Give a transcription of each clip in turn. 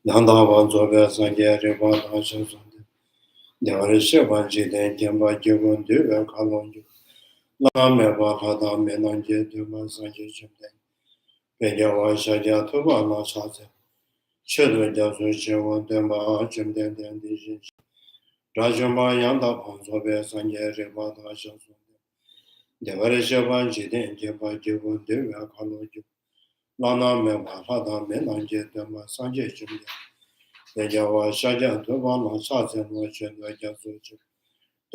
Yandavan Zobe Sangye Riva Dasha Sunde, Devarisha Vanji Den Jemba Jivun Duve Kalonju, Lame Vata Menanje Duma Sangye Chimden, Pejawa Shaja Tuba La Shase, Chedu Jasu Shivun Duma Chimden Den Dijin, Rajuma Yandavan Zobe Sangye Riva Dasha Sunde, Devarisha Vanji Den Jemba Jivun Duve Kalonju, Lana Me Vata Menanje Duma Sangye Chimden, Pejawa Shaja Tuba La Shase No Chedu Jasu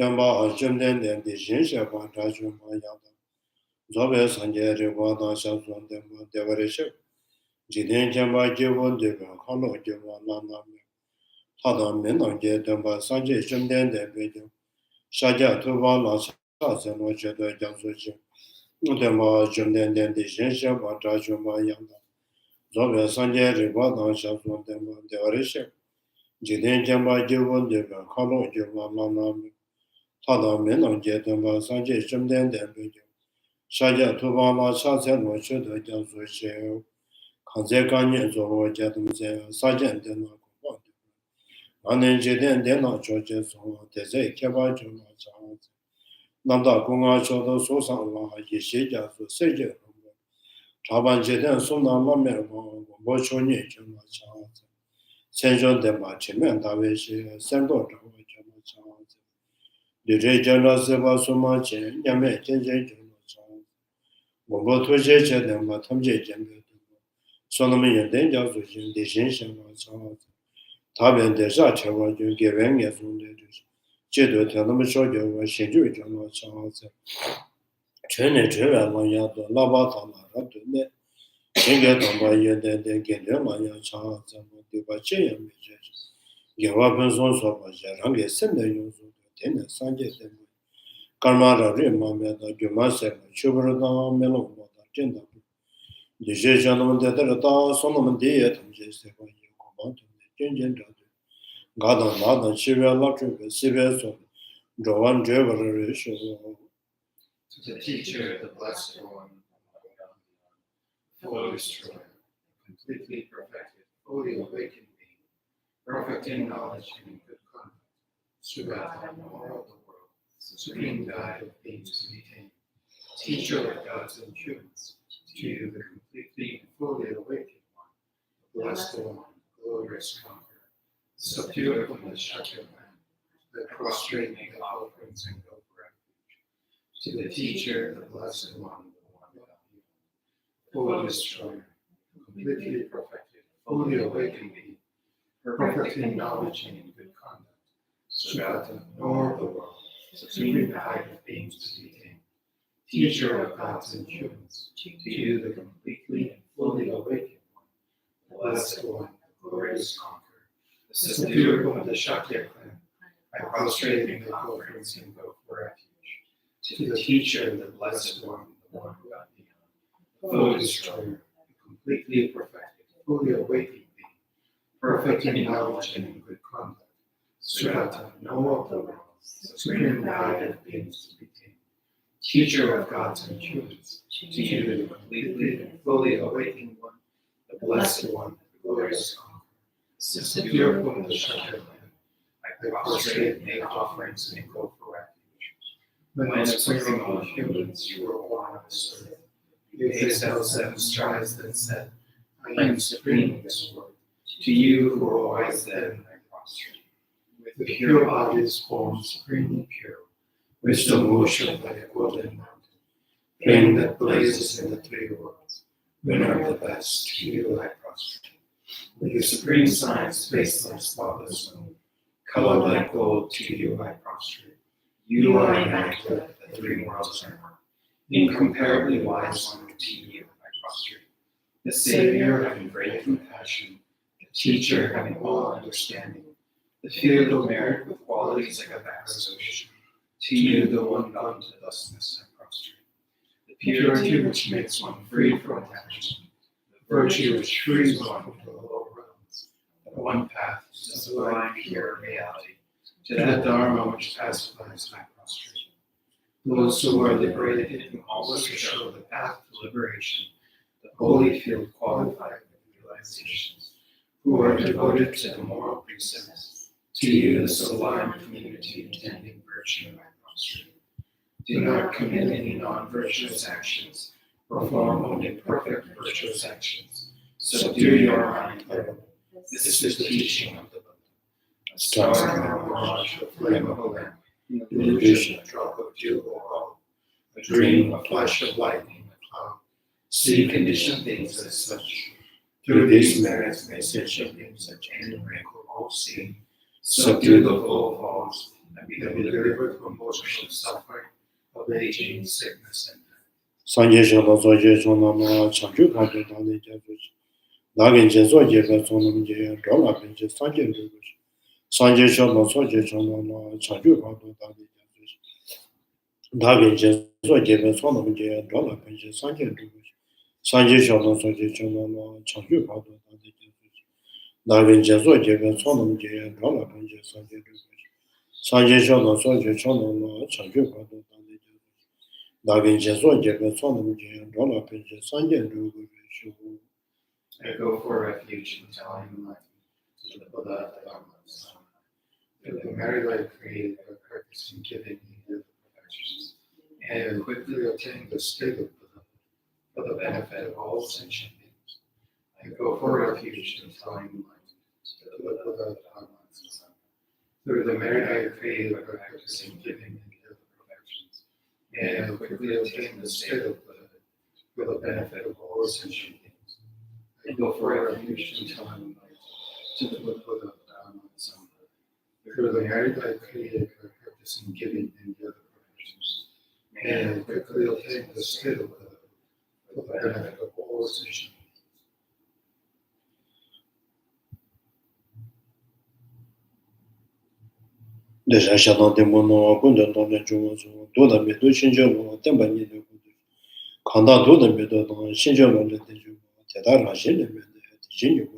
Tenpa Jumden Den Dijin Shepa Rajuma Yanda, Zobe Sanje Riva Dasha Sun Tenpa Devarisha, Jiden Jemba Jivun Deva Kalo Jiva Lana Me, Tada Menanje Tenpa Sanje Jumden Den Pejo, Shaja Tuba La Shase No Chedu Jasu Chi, Tenpa Jumden Den Dijin Shepa Rajuma Yanda, Zobe Sanje Riva Dasha Sun Tenpa Devarisha, Jiden Jemba Jivun Deva Kalo Jiva Lana Me, Tada Menanje Tenpa Sanje Jumden Den Pejo, Shaja Tuba La Shase No Chedu Jasu Chi, Kanze Kanyen Zoho Jadam Se, Sajan Dena Kupa, Anen Jiden Dena Choche Soho, Teze Keba Juna Chahaz, Nanda Kunga Chodo Sosan La Yishi Jasu Seje Rumbo, Chaban Jiden Suna Lame Bo Chonye Juna Chahaz, Senjon Dema Chimen Daveshi, Sendo Jawa Juna Chahaz, Dire Jana Seba Suma Chen, Yame Jenje Juna Chahaz, Wombo Tuje Jedema Tamje Jembe, Solomon Yenden Jasu Jin, Dishin Shenwa Chahaz, Taben Desha Chewa Jun, Gewen Yesun Dedus, Jedu Tenam Shojo was Shinju Jana Chahaz, Chene Cheva Lanya, Lava Tana Rabdune, Shinga Tamba Yenden, Gende Lanya Chahaz, Diba Chaya Mejes, Gewa Benson Soba Jarange Sende Yunzu, Tene Sanje Demu, Karmara Rima Meda, Juma Seba, Chubrada Melon, Jenda. Dishe Janam Dedarata, Solomon Dia, Tamje Seba, Yokoban, Jenjen Dadu, Gadan Ladan, Shivya Latru, Sivya Son, Jovan Jever, To the teacher, the blessed one, full destroyer, completely perfected, fully awakened being, perfect in knowledge and in good conduct, Sugata, moral of the world, supreme guide of beings to be tamed, teacher of gods and humans, to you the completely and fully awakened one, the blessed one, glorious conqueror, subduer from the Shakya land, the prostrate make offerings and go for refuge. To the teacher, the blessed one, the one without beyond, full destroyer, completely perfected, fully awakened being, perfect in knowledge and in good conduct, Sugata, knower of the world, supreme guide of beings to be tamed, teacher of gods and humans, to you the completely and fully awakened one, the blessed one, the glorious conqueror, the subduer of the Shakya clan, I prostrate and make offerings and go for refuge. To the teacher, the blessed one, the one who got beyond, the full destroyer, the completely perfected, fully awakened being, perfect in knowledge and in good conduct, Sugata, knower of the world, supreme guide of beings to be tamed, teacher of gods and humans, to you the completely and fully awakened one, the blessed one, the glorious conqueror, the subduer from the Shakya land, I prostrate and make offerings and go for refuge. When as supreme of humans you were born on this earth, you exhaled 7 strides that said, I am supreme in this world. To you who were wise then I prostrate. With the pure bodies formed supremely pure, wisdom worshipped like a golden mountain, flame that blazes in the 3 worlds, winner of the best, to you I prostrate. With your supreme science, face like spotless moon, colored like gold, to you I prostrate. You are immaculate, the 3 worlds are one. Incomparably wise one, to you I prostrate. The Savior having great compassion, the Teacher having all understanding, the field merit with qualities like a vast ocean. To you, the one gone to thusness, I prostrate. The purity which makes one free from attachment, the virtue which frees one from the lower realms, the one path to sublime pure reality, to that Dharma which pacifies, I prostrate. Those who are liberated can always show the path to liberation, the holy field qualified with realizations, who are devoted to the moral precepts, to you the sublime community tending virtue and prosperity. Do not commit any non-virtuous actions, perform only perfect virtuous actions. Subdue your mind thoroughly. This is the teaching of the Buddha. A star in a mirage, a flame of a lamp, an illusion, a drop of dew or oil, a dream, a flash of lightning, a cloud. See conditioned things as such. Through these merits may sentient beings attain the rank of all-seeing, subdue the full falls, and be delivered from motion of suffering, of aging, sickness, and death. Sanje Shala Soje Sonama Chanchu Kato Dani Jabush. Nagin Jeso Jeba Sonam Jaya Dola Pinche Sanje Rubush. Sanje Shala Soje Sonama Chanchu Kato Dani Jabush. Nagin Jeso Jeba Sonam Jaya Dola Pinche Sanje Rubush. Sanje Shala Soje Sonama Chanchu Kato Dani Jabush. Nagin Jeso Jeba Sonam Jaya Dola Pinche Sanje Rubush. Sanje Shala Soje Sonama Chanchu Kato Dani Jabush. Nagin Jeso Jeba Sonam Jaya Dola Pinche Sanje Rubush. I go for refuge in telling enlightenment to the Buddha, the Lama Tsongkaphas. Through the merit I created by practicing giving me the perfections, and quickly attain the state of Buddha for the benefit of all sentient beings. I go for refuge in telling enlightenment to the Buddha, the Lama Tsongkaphas. Through the merit I created by practicing giving me the perfections, and quickly attain the state of Buddha for the benefit of all sentient beings. I go for refuge in telling to the Buddha, the Lama Tsongkaphas. Through the merit I created by practicing giving and the other perfections, and quickly attain the state of Buddha for the benefit of all sentient beings. Deja Shadan Demono, Bunda Dona Jones, Doda Medo Shinjano, Tembani, Kanda Doda Medo, Shinjano, Tedara Jene, Jinu,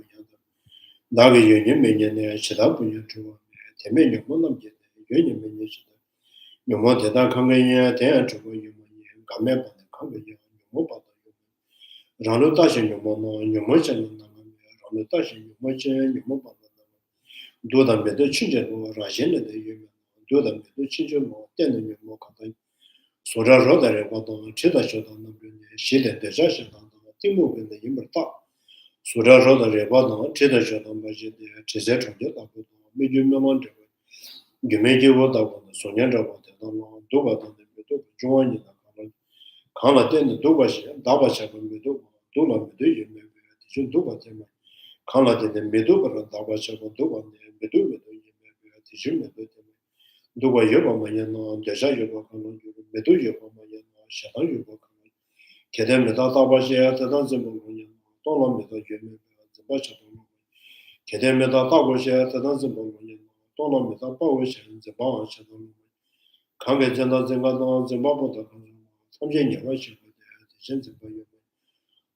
Davi Union Minion, Shadabu, Temenu Monam, Union Minion, no more than that Kangaya, Teatro, Gamema, Kangaya, Mobile. Ranutashin, your mono, your motion, Ranutashin, your motion, your mobile. Do them with the children or Rajin, do them with the children more than you more content. Sora Roda, Chita Shodan, she did the Jashan, Timu in the Imberta. Sura Roda Rebana, Chita Shodan, Chisetron, medium amount. You may give what I want, Sonia, Doba, join in the Kala then the Dobash, Dabasha, Dula, you do Kala de Meduba, Dabasha, Duba, Meduba, Tijuna, Duba Yoba Mayana, Deja Yoba, Medu Yoba Mayana, Shahan Yoba, Kedem Dabashi, the Danzimo, Dola Meda Yumi, the Basha, Kedem Dabashi, the Danzimo, Dola Meda Bawish, the Bash, Kangajana Zimba, Zimbabwe, Something you wish you could, the Shinzi.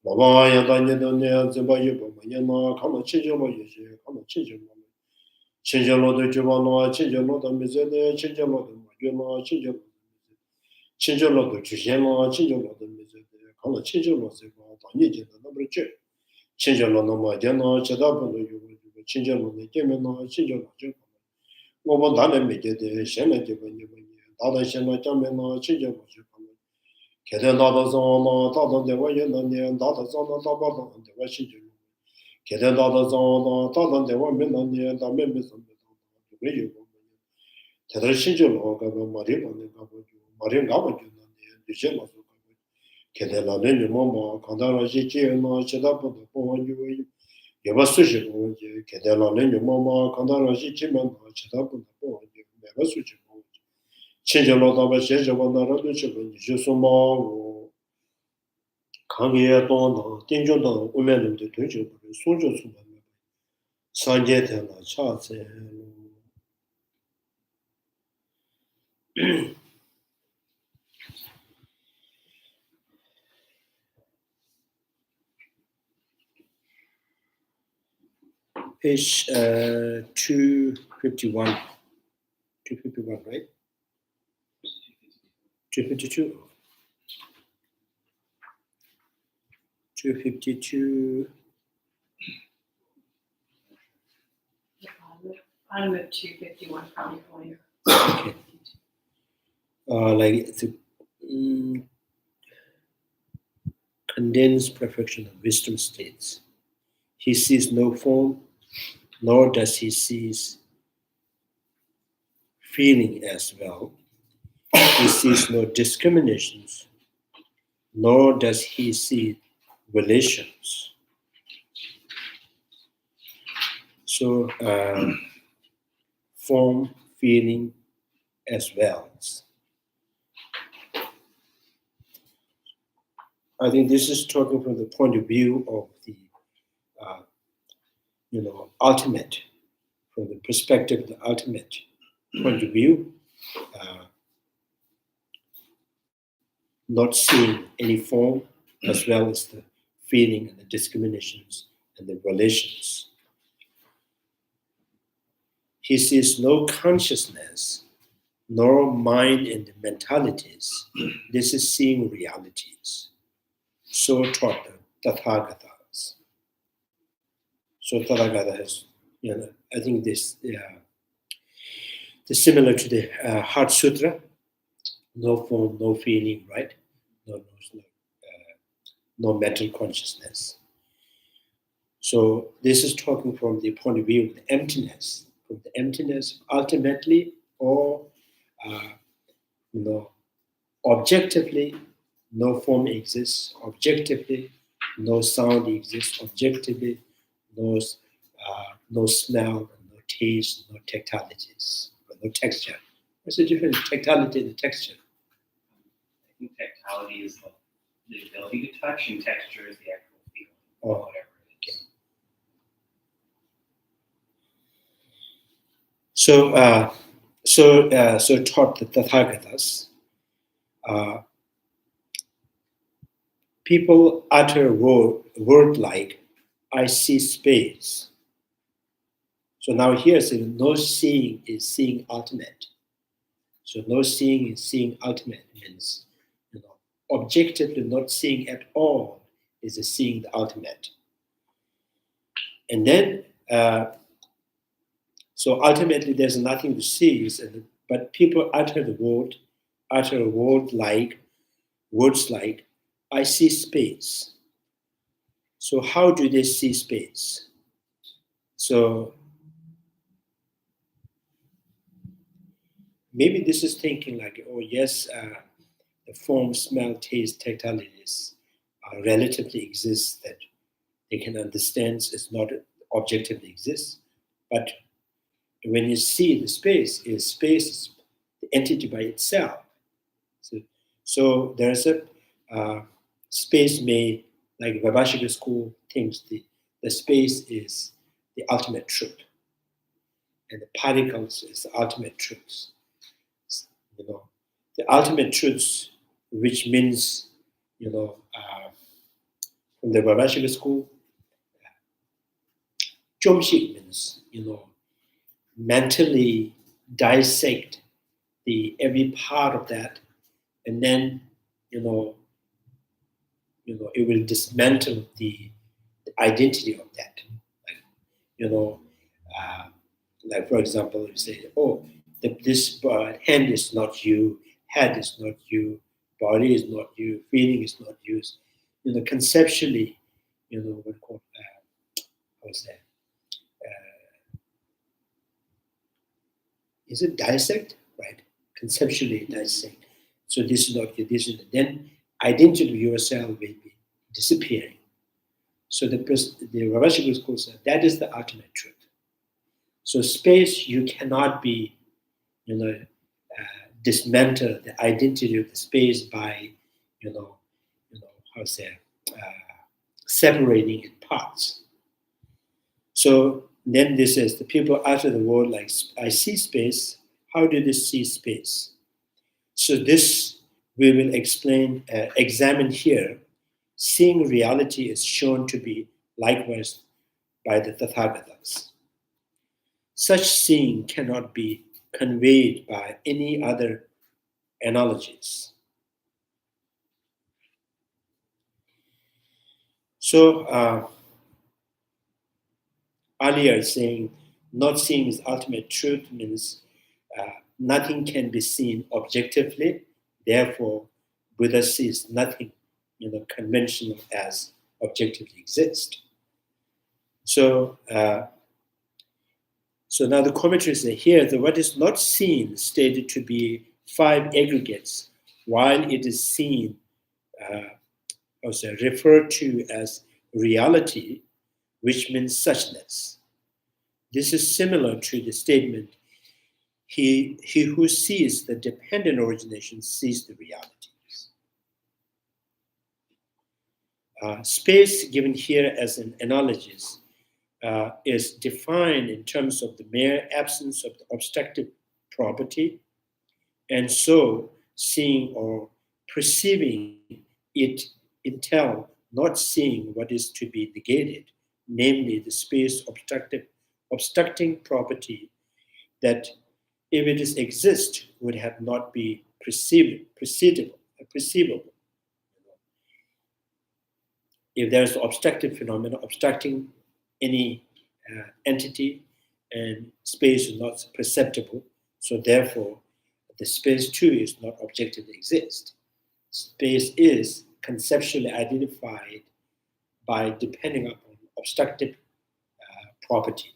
Baba Yadanya Zimbabwe, Mayana, come and change your way, come and change your mind. Change your lot of Jumano, change your lot of Mizene, change your lot of Maguna, change your lot of Chishema, change your lot of Mizene, come and change your lot of Nijin, number check. Change your lot of Majana, Chadabu, change your lot of Gemino, change your lot of What Dana make it, Shana given you, Dada Shana Jamina, change your lot of Keden Dada Zona, Dada de Wayan, Dada Zona, Dada, and the Washington. Keden Dada Zona, Dada de Wayan, the members of the radio. Tedra Shinjo, Marin Gabaju, the Gemma. Kedela Lenu Mama, Kandara Jiki, and Chedapa, the Poan you. Yavasuji, Kedela Lenu Mama, Kandara Jiki, and Chedapa, the Poan you. Yavasuji. Change a lot of a change of another Jusuma, Kangia Donna, Dinjo, women of the Tuju, Sojo Suman, Sanjeta, Charts, page 251. 251, right? 252. 252. I'm at 251 probably. Okay. Like the condensed perfection of wisdom states. He sees no form, nor does he sees feeling as well. He sees no discriminations, nor does he see relations. So, form, feeling, as well. I think this is talking from the point of view of the, ultimate, from the perspective of the ultimate point of view, not seeing any form as well as the feeling and the discriminations and the relations. He sees no consciousness, nor mind and the mentalities. This is seeing realities. So taught the Tathagatas. So Tathagata has, I think this is similar to the Heart Sutra. No form, no feeling, right? No mental consciousness. So this is talking from the point of view of the emptiness. From the emptiness, ultimately, or objectively, no form exists. Objectively, no sound exists. Objectively, no smell, no taste, no tactilities, no texture. What's the difference between tactility and texture? I think tactility is the ability to touch, and texture is the actual feeling, or whatever it is. So taught the Tathagatas. People utter word like, I see space. So now here, so no seeing is seeing ultimate. So no seeing is seeing ultimate means, objectively not seeing at all is seeing the ultimate. And then, so ultimately there's nothing to see, but people utter words like, I see space. So how do they see space? So maybe this is thinking like, oh yes, the form, smell, taste, tactilities relatively exist that they can understand it's not objectively exists. But when you see the space is the entity by itself. So there's a space may, like Vaibhashika school thinks the space is the ultimate truth. And the particles is the ultimate truth. The ultimate truth, which means, from the Vaibhashika school, Chomshik means, mentally dissect every part of that, and then, it will dismantle the identity of that. Like for example, you say, oh, this hand is not you, head is not you, body is not you, feeling is not you. Conceptually, what called how's that? Is it dissect? Right? Conceptually dissect. So this is not you, this is then identity of yourself will be disappearing. So the Ravashika school said that is the ultimate truth. So space, you cannot be, dismantle the identity of the space by, separating in parts. So then this is the people utter the word like, I see space. How do they see space? So this we will examine here. Seeing reality is shown to be likewise by the Tathagatas. Such seeing cannot be conveyed by any other analogies. So earlier saying not seeing is ultimate truth means nothing can be seen objectively. Therefore, Buddha sees nothing, conventional as objectively exist. So, so now the commentary says here that what is not seen stated to be 5 aggregates, while it is seen, also referred to as reality, which means suchness. This is similar to the statement, he who sees the dependent origination sees the realities. Space given here as an analogy is defined in terms of the mere absence of the obstructive property, and so seeing or perceiving it entail not seeing what is to be negated, namely the space obstructing property that, if it is exist, would have not be perceivable. If there is obstructive phenomena obstructing any entity, and space is not perceptible, so therefore the space too is not objectively exist. Space is conceptually identified by depending upon obstructive property.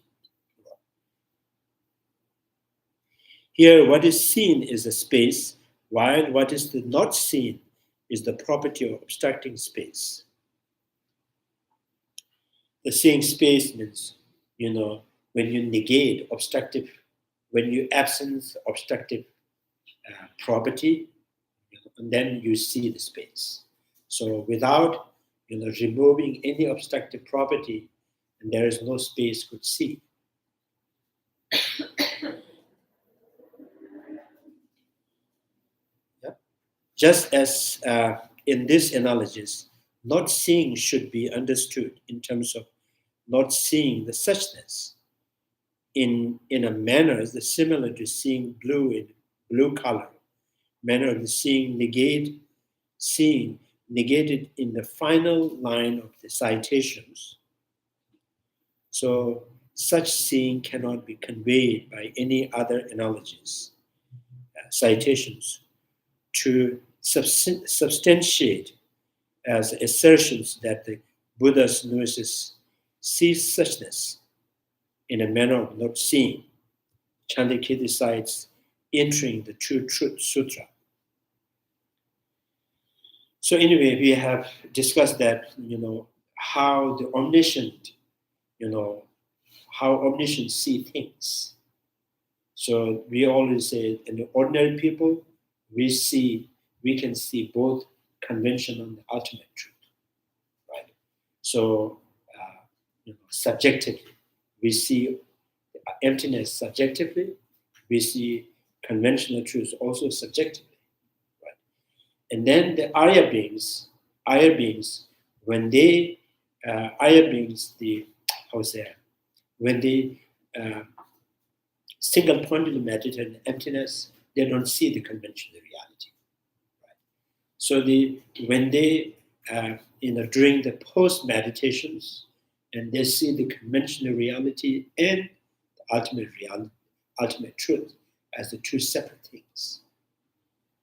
Here, what is seen is a space, while what is not seen is the property of obstructing space. The seeing space means, when you negate obstructive, when you absence obstructive property, and then you see the space. So without, removing any obstructive property, and there is no space could see. Yeah? Just as in these analogies, not seeing should be understood in terms of not seeing the suchness in a manner that's similar to seeing blue in blue color, manner of seeing negated in the final line of the citations. So such seeing cannot be conveyed by any other analogies, citations, to substantiate as assertions that the Buddha's gnosis sees suchness in a manner of not seeing. Chandrakirti cites entering the True Truth Sutra. So anyway, we have discussed that, how the omniscient, how omniscient see things. So we always say, in the ordinary people, we can see both conventional and ultimate truth, right? So, subjectively, we see emptiness subjectively, we see conventional truth also subjectively, right? And then the Arya beings, when they, when they single-pointedly meditate on emptiness, they don't see the conventional reality. Right? So when they, during the post-meditations, and they see the conventional reality and the ultimate truth as the two separate things.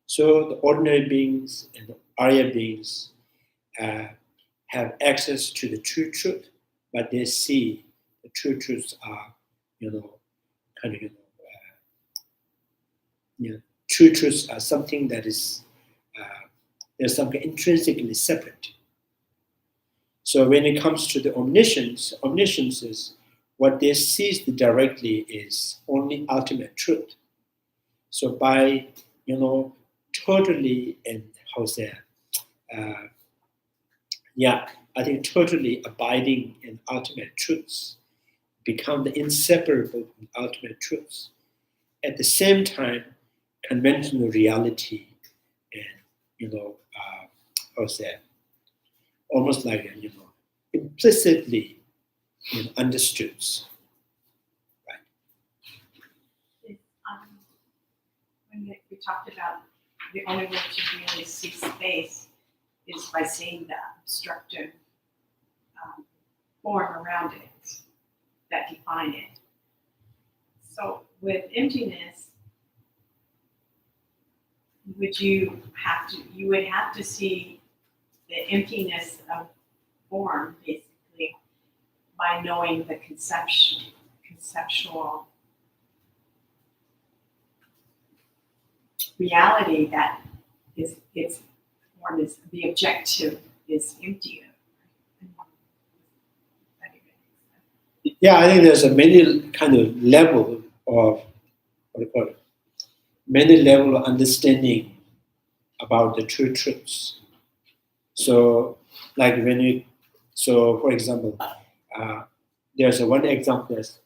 So the ordinary beings and the Arya beings have access to the true truth, but they see the true truths are, true truths are something that is, there's something intrinsically separate. So when it comes to the omniscience is what they see directly is only ultimate truth. So by, totally, and I think totally abiding in ultimate truths, become the inseparable from ultimate truths. At the same time, conventional reality and, almost like, implicitly understood. Right. When we talked about the only way to really see space is by seeing the obstructive form around it that define it. So with emptiness, you would have to see the emptiness of form basically by knowing the conceptual reality that is its form is the objective is empty. Yeah, I think there's a many kind of level of what do you call it? Many level of understanding about the true truths. So, like for example, there's one example that's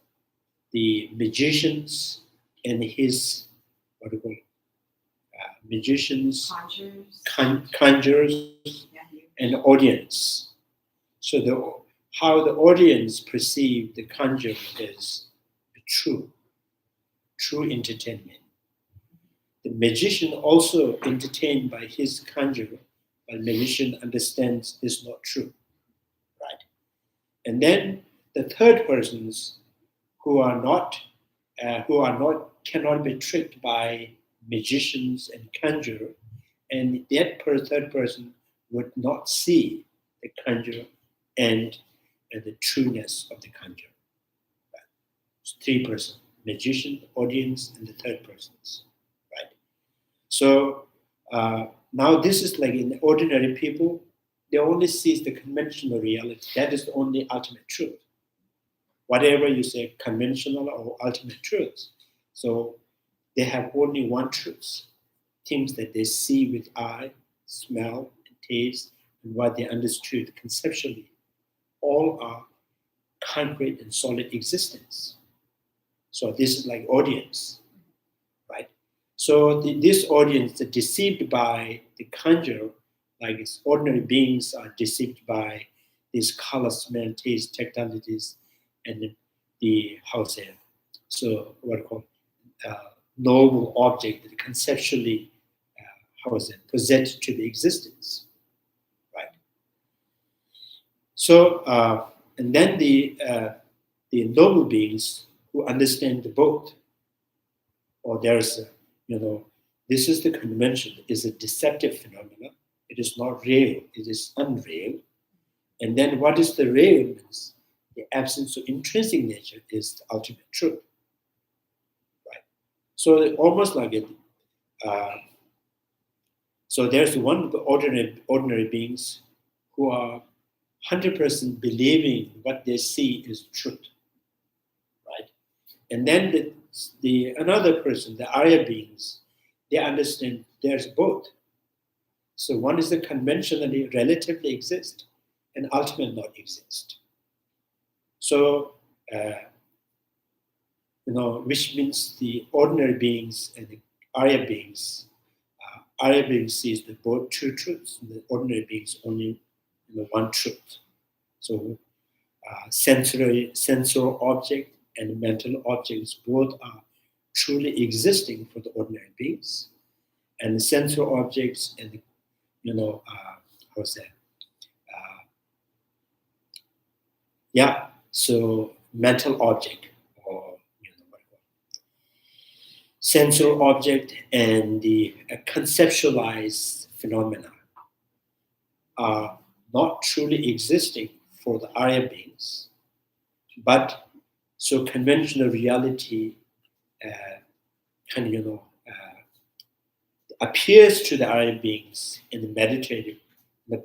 the magicians and his what do you call it? Magicians, conjurers, and audience. So how the audience perceive the conjure is true entertainment. The magician also entertained by his conjurer, but magician understands it's not true, right? And then the third persons who cannot be tricked by magicians and conjurer, and that third person would not see the conjurer and the trueness of the conjurer. Right? So three persons: magician, audience, and the third persons. Right. So now this is like in ordinary people, they only see the conventional reality. That is the only ultimate truth. Whatever you say, conventional or ultimate truth. So they have only one truth. Things that they see with eye, smell, and taste, and what they understood conceptually, all are concrete and solid existence. So this is like audience, right? So this audience is deceived by the conjure, like its ordinary beings are deceived by these color, smell, taste, tactilities, and the so what called noble object that conceptually present to the existence, right? So and then the noble beings who understand the both, or there's this is the convention, is a deceptive phenomenon. It is not real, it is unreal. And then what is the real means? The absence of intrinsic nature is the ultimate truth. Right? So almost like it. So there's one ordinary beings who are 100% believing what they see is truth, right? And then the another person, the Arya beings, they understand there's both. So one is the conventionally relatively exist, and ultimately not exist. So which means the ordinary beings and the Arya beings sees the both two truths. The ordinary beings only one truth. So sensual object and mental objects both are truly existing for the ordinary beings, and the sensual objects and how's that? So mental object or sensual object and the conceptualized phenomena are not truly existing for the Arya beings, but so conventional reality appears to the Arya beings in the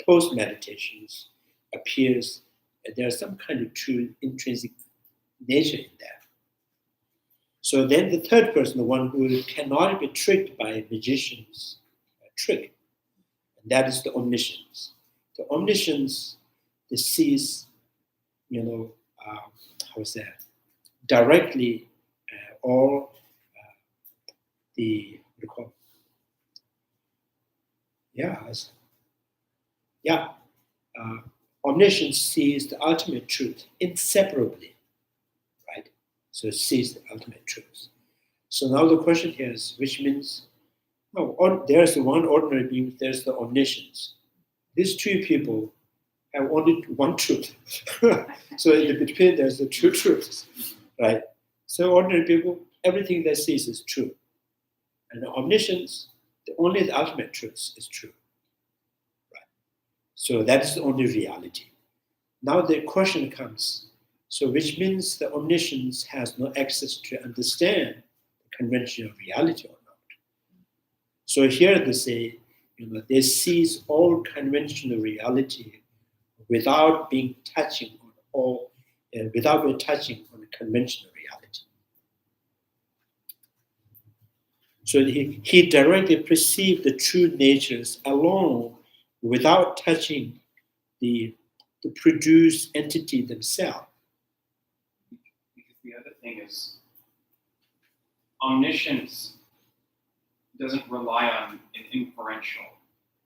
post meditations appears that there's some kind of true intrinsic nature in there. So then the third person, the one who cannot be tricked by magicians, trick, and that is the omniscience. The omniscience sees, directly all the omniscience sees the ultimate truth inseparably, right? So it sees the ultimate truth. So now the question here is, which means, there's the one ordinary being, there's the omniscience. These two people have only one truth. So in the between, there's the two truths, right? So ordinary people, everything they see is true. And the omniscience, only the ultimate truth is true. Right? So that is the only reality. Now the question comes, so which means the omniscience has no access to understand the conventional reality or not. So here they say, they seize all conventional reality without being touching on all, without being touching on the conventional reality. So he directly perceived the true natures alone without touching the produced entity themselves. Because the other thing is, omniscience doesn't rely on an inferential.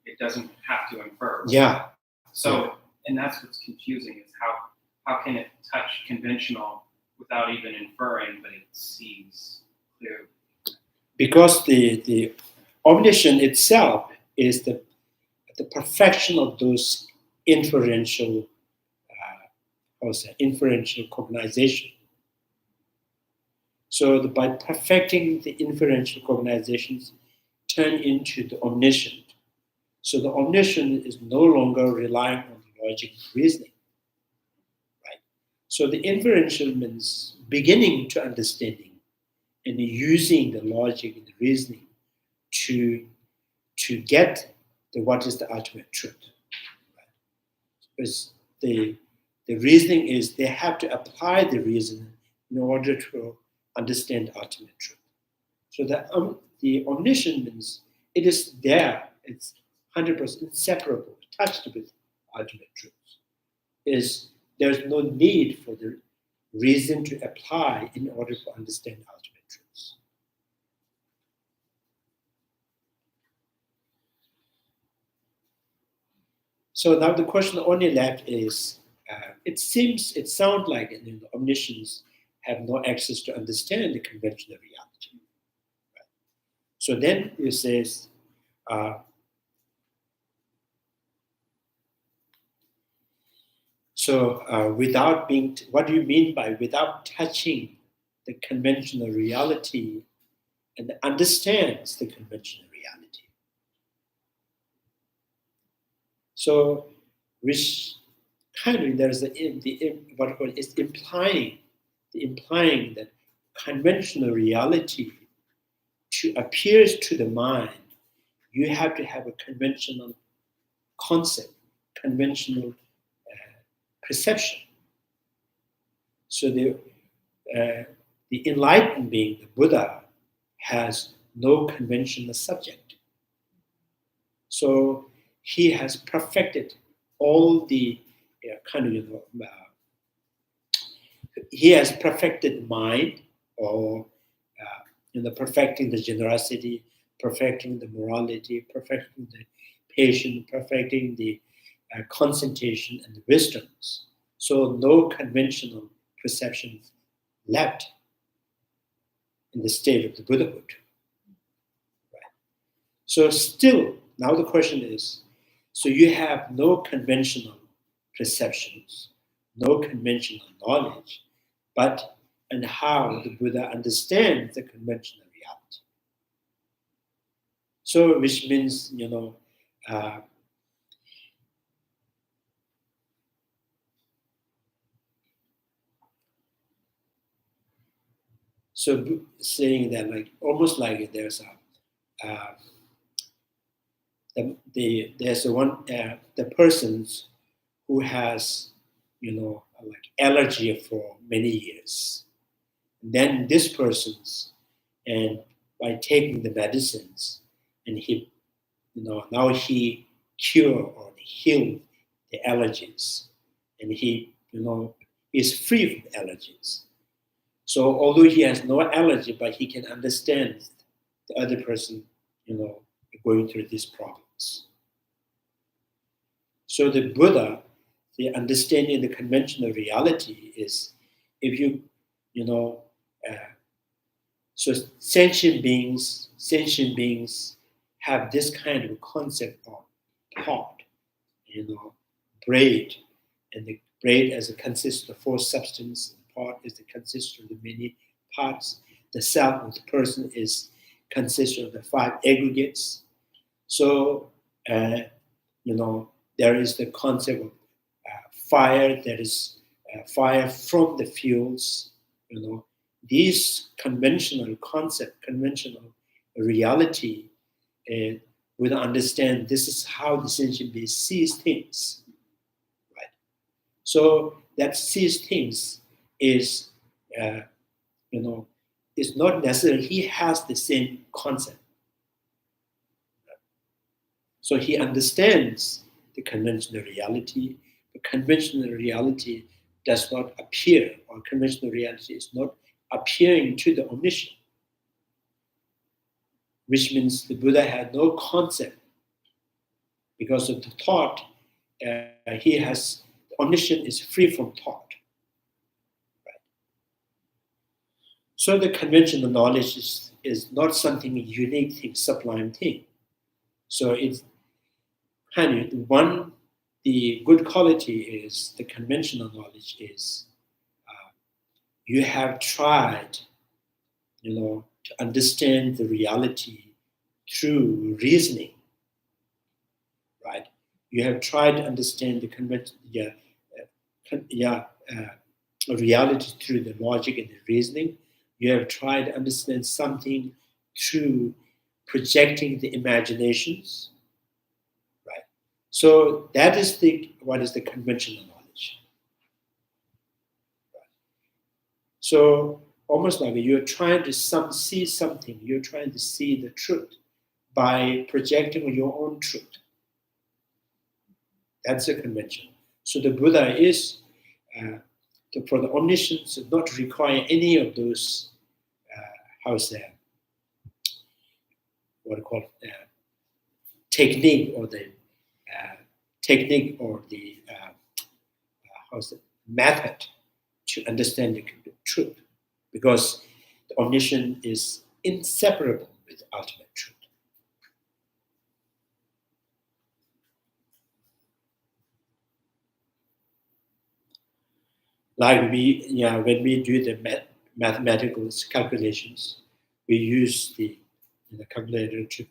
It doesn't have to infer. Yeah. So, and that's what's confusing is how can it touch conventional without even inferring, but it sees clearly. Because the omniscience itself is the perfection of those inferential, inferential cognization. So by perfecting the inferential cognizations, turn into the omniscient. So the omniscient is no longer relying on logic and reasoning, right? So the inferential means beginning to understanding and using the logic and the reasoning to get what is the ultimate truth. Right? Because the reasoning is they have to apply the reason in order to understand the ultimate truth. So the omniscient means it is there. It's 100% inseparable, touched with ultimate truth. There's no need for the reason to apply in order to understand ultimate truths. So now the question only left is, it sounds like the omniscience have no access to understand the conventional reality. Right? So then it says, without being, what do you mean by without touching the conventional reality and understands the conventional reality? So, which kind of there's it's implying that conventional reality to appears to the mind, you have to have a conventional concept, conventional perception. So the enlightened being, the Buddha, has no conventional subject. So he has perfected all the he has perfected mind, or perfecting the generosity, perfecting the morality, perfecting the patience, perfecting the concentration and the wisdoms. So no conventional perceptions left in the state of the Buddhahood. Right? So still, now the question is, so you have no conventional perceptions, no conventional knowledge, and how the Buddha understands the conventional reality. So which means, so saying that almost like there's the persons who has allergy for many years. Then this person's, and by taking the medicines, and he now he cure or heal the allergies, and he is free from allergies. So although he has no allergy, but he can understand the other person, going through these problems. So the Buddha, the understanding the conventional reality is, if you, so sentient beings have this kind of concept of pot, bread, and the bread as it consists of four substances, the pot is it consists of the many parts. The self of the person consists of the 5 aggregates. So, there is the concept of fire, that is fire from the fuels. These conventional concept, conventional reality, we understand this is how the sentient being sees things, right? So that sees things is, is not necessarily he has the same concept. So he understands the conventional reality. The conventional reality does not appear, or conventional reality is not appearing to the omniscient, which means the Buddha had no concept because of the thought. The omniscient is free from thought. Right? So the conventional knowledge is not something unique thing, sublime thing. So it's the good quality is the conventional knowledge is you have tried, to understand the reality through reasoning, right? You have tried to understand the reality through the logic and the reasoning. You have tried to understand something through projecting the imaginations, right? So that is what is the conventional knowledge. Right? So almost like you're trying to see something, you're trying to see the truth by projecting your own truth. That's a convention. So the Buddha is, for the omniscience, does not require any of those, technique or the method to understand the truth, because the omniscient is inseparable with ultimate truth. Like when we do the mathematical calculations, we use the calculator to,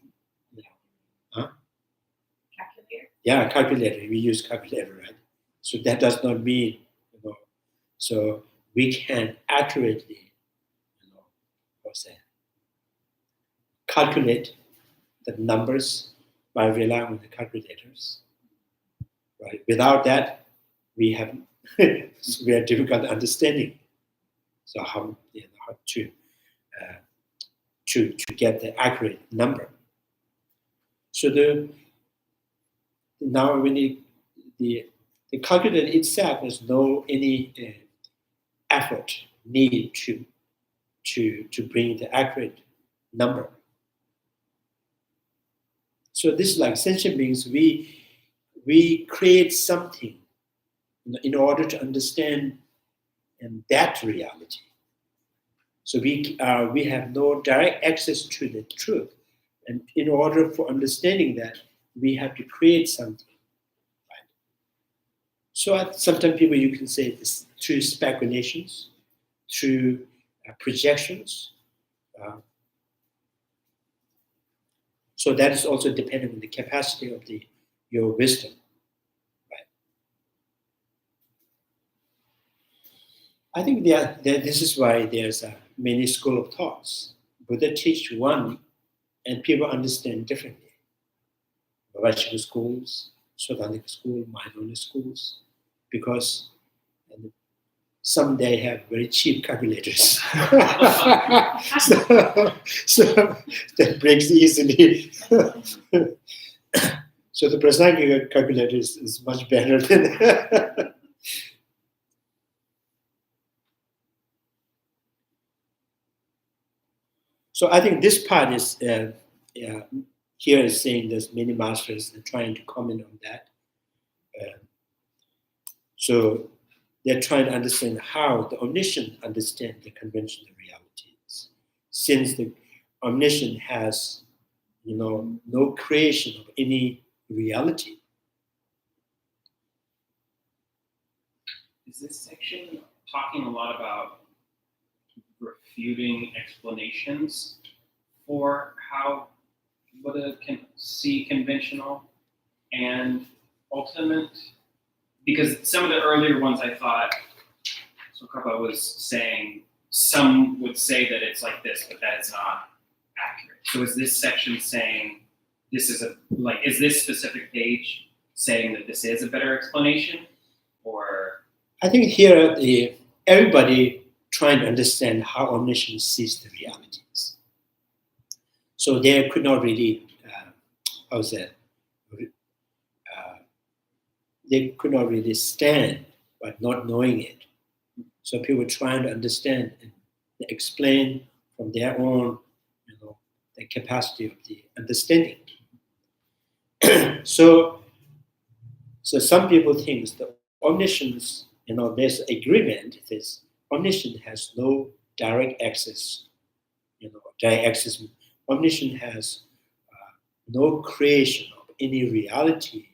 Calculator? Yeah, calculator. We use calculator, right? So that does not mean, so we can accurately, calculate the numbers by relying on the calculators, right? Without that, we have difficult understanding. So how to get the accurate number. So now when the calculator itself has no any effort needed to bring the accurate number. So this is like sentient beings. We create something in order to understand that reality. So we have no direct access to the truth, and in order for understanding that, we have to create something. Right? So sometimes people, you can say this through speculations, through projections. So that is also dependent on the capacity of your wisdom. Right? I think this is why there's many school of thoughts. Buddha teach one, and people understand differently. Vaishnav schools, Swadhyayika school, mindfulness schools, because some they have very cheap calculators. so that breaks easily. So the Prasangika calculator is much better than. So I think this part is here is saying there's many masters trying to comment on that. So they're trying to understand how the omniscient understands the conventional realities, since the omniscient has, no creation of any reality. Is this section talking a lot about refuting explanations for how Buddha can see conventional and ultimate? Because some of the earlier ones I thought Tsongkapha was saying, some would say that it's like this, but that is not accurate. So is this section saying this is is this specific page saying that this is a better explanation? Or I think here everybody trying to understand how omniscience sees the realities. So they could not really, they could not really stand by not knowing it. So people trying to understand and explain from their own, the capacity of the understanding. So some people think that omniscience, there's agreement that omniscience has no direct access, direct access. Omniscience has no creation of any reality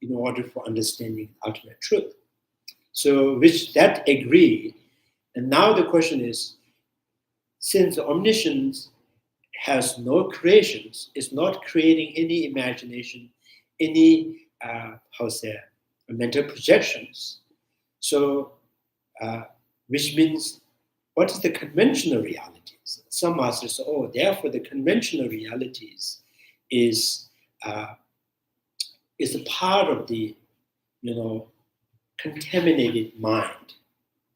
in order for understanding ultimate truth. So which that agree, and now the question is, since omniscience has no creations, it's not creating any imagination, any mental projections. So, which means, what is the conventional realities? Some masters say, therefore the conventional realities is a part of the, contaminated mind.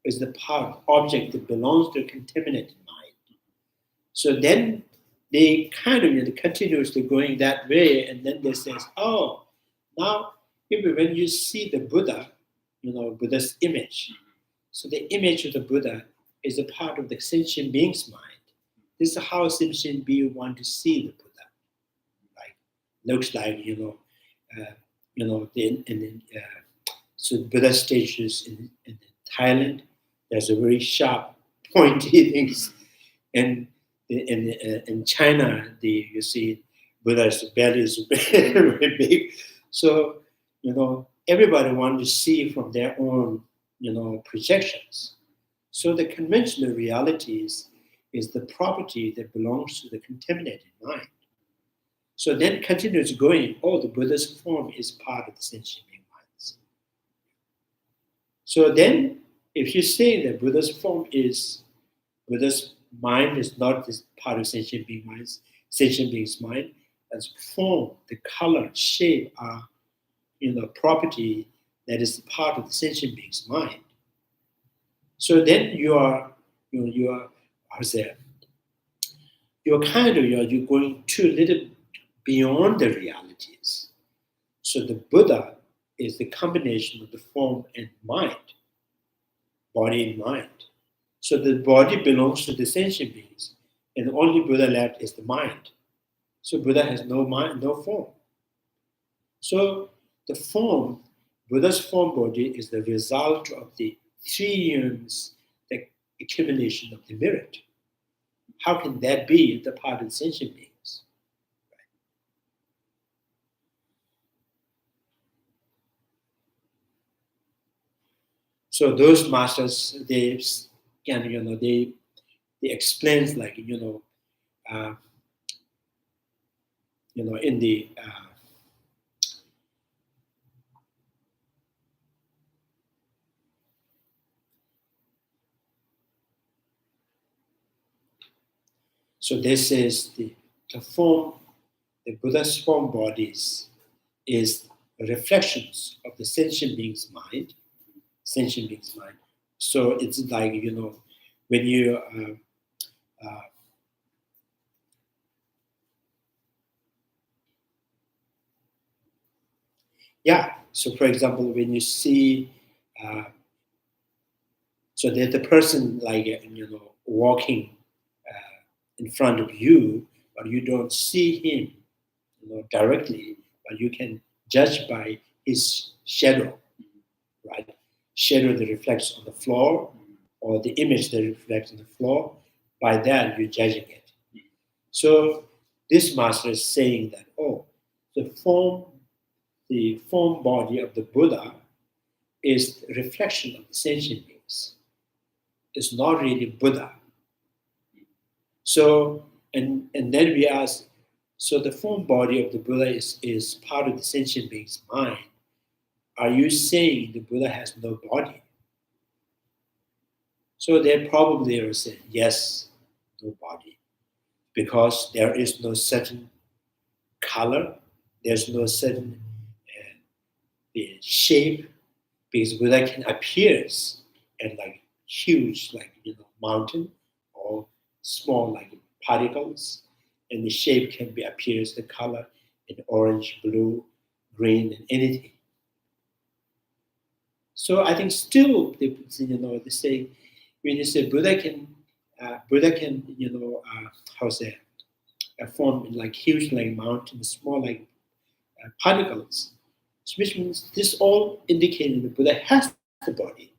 Is the part of object that belongs to a contaminated mind. So then they kind of continuously going that way, and then they say, now even when you see the Buddha, Buddha's image, so the image of the Buddha is a part of the sentient being's mind. This is how sentient being want to see the Buddha. Like looks like so Buddha statues in Thailand, there's a very sharp, pointy things, and in China, you see Buddha's belly is very big. So everybody wants to see from their own projections. So the conventional realities is the property that belongs to the contaminated mind. So then continues going, the Buddha's form is part of the sentient being minds. So then if you say that Buddha's mind is not this part of sentient being's mind, as form, the color, shape are property that is part of the sentient being's mind. So then you're going too little beyond the realities. So the Buddha is the combination of the form and mind, body and mind. So the body belongs to the sentient beings, and the only Buddha left is the mind. So Buddha has no mind, no form. So the form, Buddha's form body is the result of the 3 years, the accumulation of the merit. How can that be the part of the sentient beings? Right. So those masters, they explain like in the so this is the form, the Buddha's form bodies is reflections of the sentient being's mind. So it's like when you so for example, when you see so that the person like walking in front of you, but you don't see him directly, but you can judge by his shadow, right? Shadow that reflects on the floor, or the image that reflects on the floor. By that, you're judging it. So this master is saying that the form body of the Buddha is the reflection of the sentient beings. It's not really Buddha. So, and then we ask, so the form body of the Buddha is part of the sentient being's mind. Are you saying the Buddha has no body? So they probably will say, yes, no body. Because there is no certain color, there's no certain shape, because Buddha can appear at like huge, like mountain, or small like particles, and the shape can be appears the color in orange, blue, green, and anything. So I think still they say when you say Buddha can form in like huge like mountains, small like particles, which means this all indicating the Buddha has the body.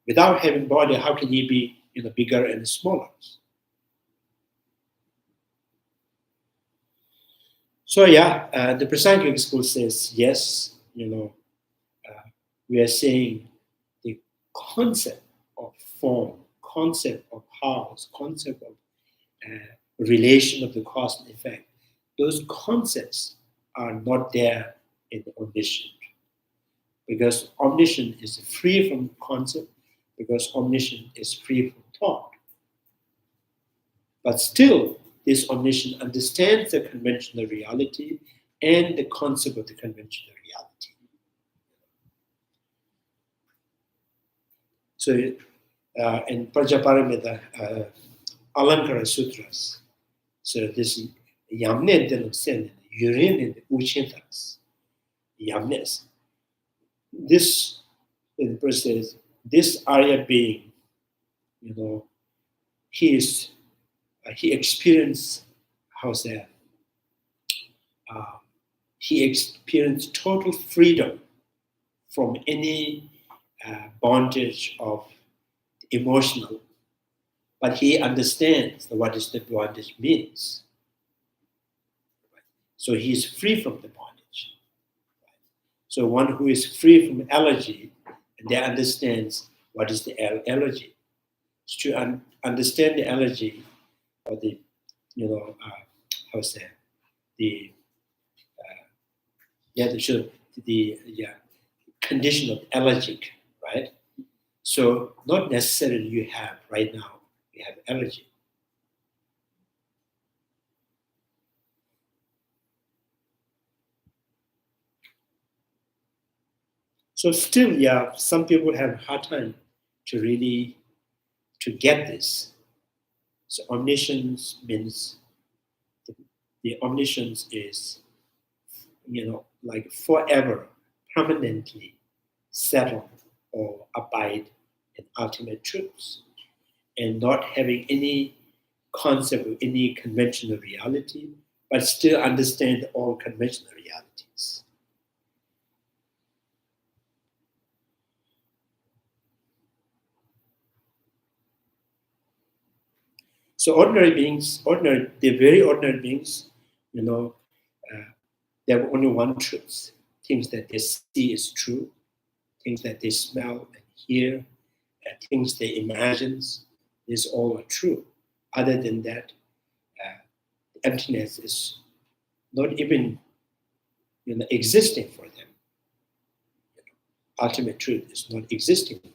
Without having body, how can he be bigger and smaller? So the Prasangika school says yes. We are saying the concept of form, concept of house, concept of relation of the cause and effect. Those concepts are not there in the omniscient, because omniscient is free from concept, because omniscient is free from thought. But still, this omniscient understands the conventional reality and the concept of the conventional reality. So in Prajaparamita Alankara Sutras, so this Yamne Denum Sen, Yurin in the Uchintas, Yamnes. This says, this Arya being, he experienced, he experienced total freedom from any bondage of emotional, but he understands what is the bondage means. So he is free from the bondage. So one who is free from allergy, and they understands what is the allergy. To understand the allergy, or the the condition of allergic, right? So not necessarily you have right now, you have allergy. So still, some people have a hard time to really to get this. So omniscience means the omniscience is, like forever, permanently settle or abide in ultimate truths, and not having any concept of any conventional reality, but still understand all conventional realities. So the very ordinary beings, they have only one truth. Things that they see is true, things that they smell and hear, things they imagine is all true. Other than that, emptiness is not even existing for them. Ultimate truth is not existing for them.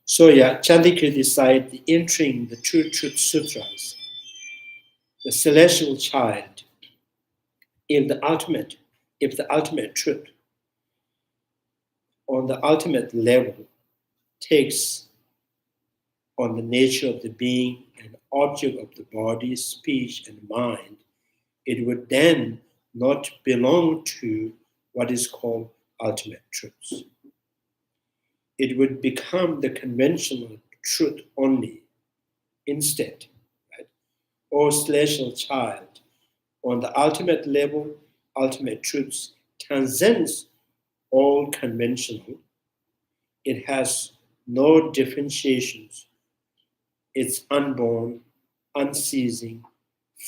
So Chandrakirti side, entering the True Truth Sutras, the celestial child, if the ultimate truth on the ultimate level takes on the nature of the being and object of the body, speech, and mind, it would then not belong to what is called ultimate truths. It would become the conventional truth only. Instead, right? O celestial child, On the ultimate level, ultimate truth transcends all conventional. It has no differentiations. It's unborn, unceasing,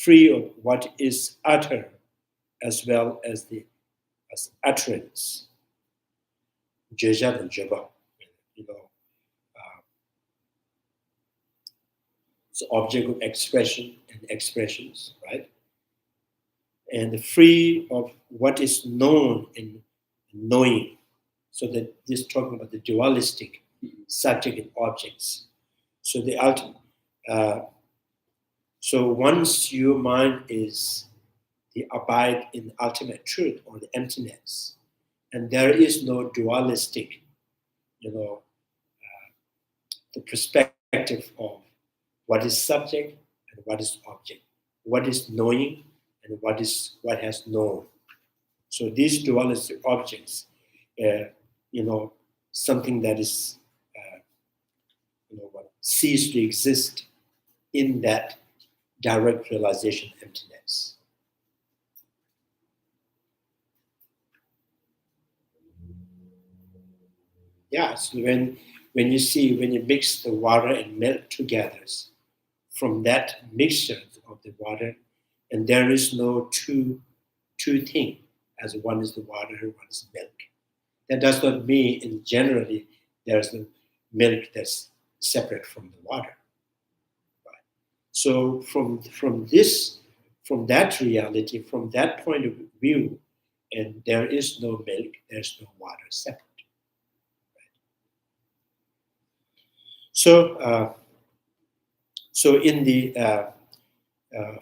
free of what is utter, as well as utterance. Jeja and Jeba, it's object of expression and expressions, right? And free of what is known and knowing. So that this is talking about the dualistic subject and objects. So the ultimate. So once your mind is the abide in ultimate truth or the emptiness, and there is no dualistic, the perspective of what is subject and what is object, what is knowing and what has known. So these dualistic objects, something that is, cease to exist in that direct realization emptiness. Yeah, so when you mix the water and milk together, from that mixture of the water, and there is no two things, as one is the water and one is milk. That does not mean in generally there's no milk that's separate from the water. Right? So from that reality, from that point of view, and there is no milk, there's no water separate. So, in the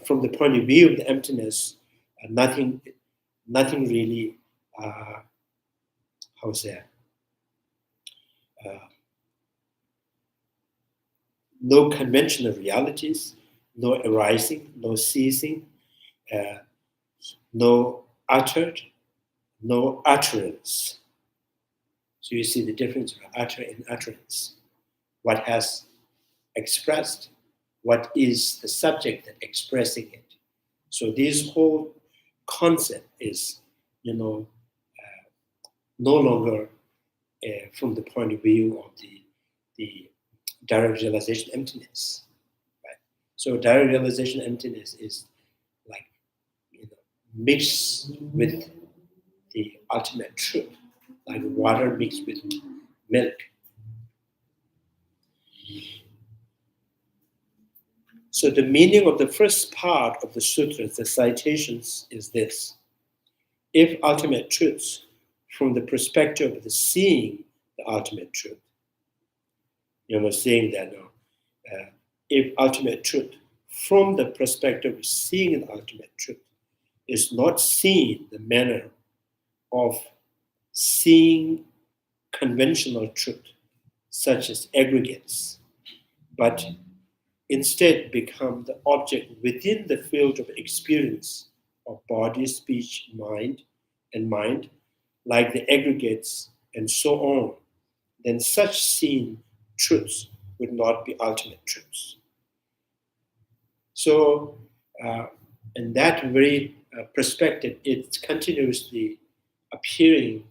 from the point of view of the emptiness, nothing really, no conventional realities, no arising, no ceasing, no uttered, no utterance. So you see the difference between utter and utterance. What has expressed, what is the subject that expressing it. So this whole concept is, no longer from the point of view of the direct realization emptiness. Right? So direct realization emptiness is like mixed with the ultimate truth, like water mixed with milk. So the meaning of the first part of the sutras, the citations, is this. If ultimate truths, from the perspective of the seeing the ultimate truth, saying that if ultimate truth, from the perspective of seeing the ultimate truth, is not seen the manner of seeing conventional truth, such as aggregates, but instead become the object within the field of experience of body, speech, mind, like the aggregates and so on, then such seen truths would not be ultimate truths. So, in that very perspective, it's continuously appearing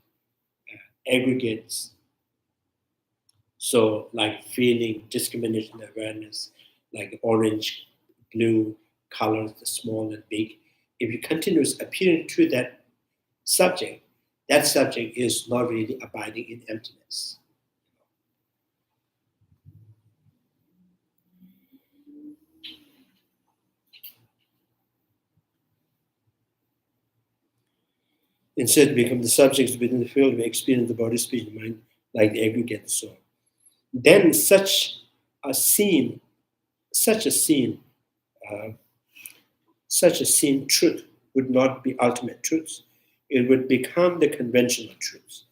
aggregates. So, like feeling, discrimination, awareness, like orange, blue colors, the small and big. If you continuously appearing to that subject is not really abiding in emptiness. Instead, become the subjects within the field of experience, the body, speech, and mind, like the aggregate and so on. Then such a scene truth would not be ultimate truths. It would become the conventional truths,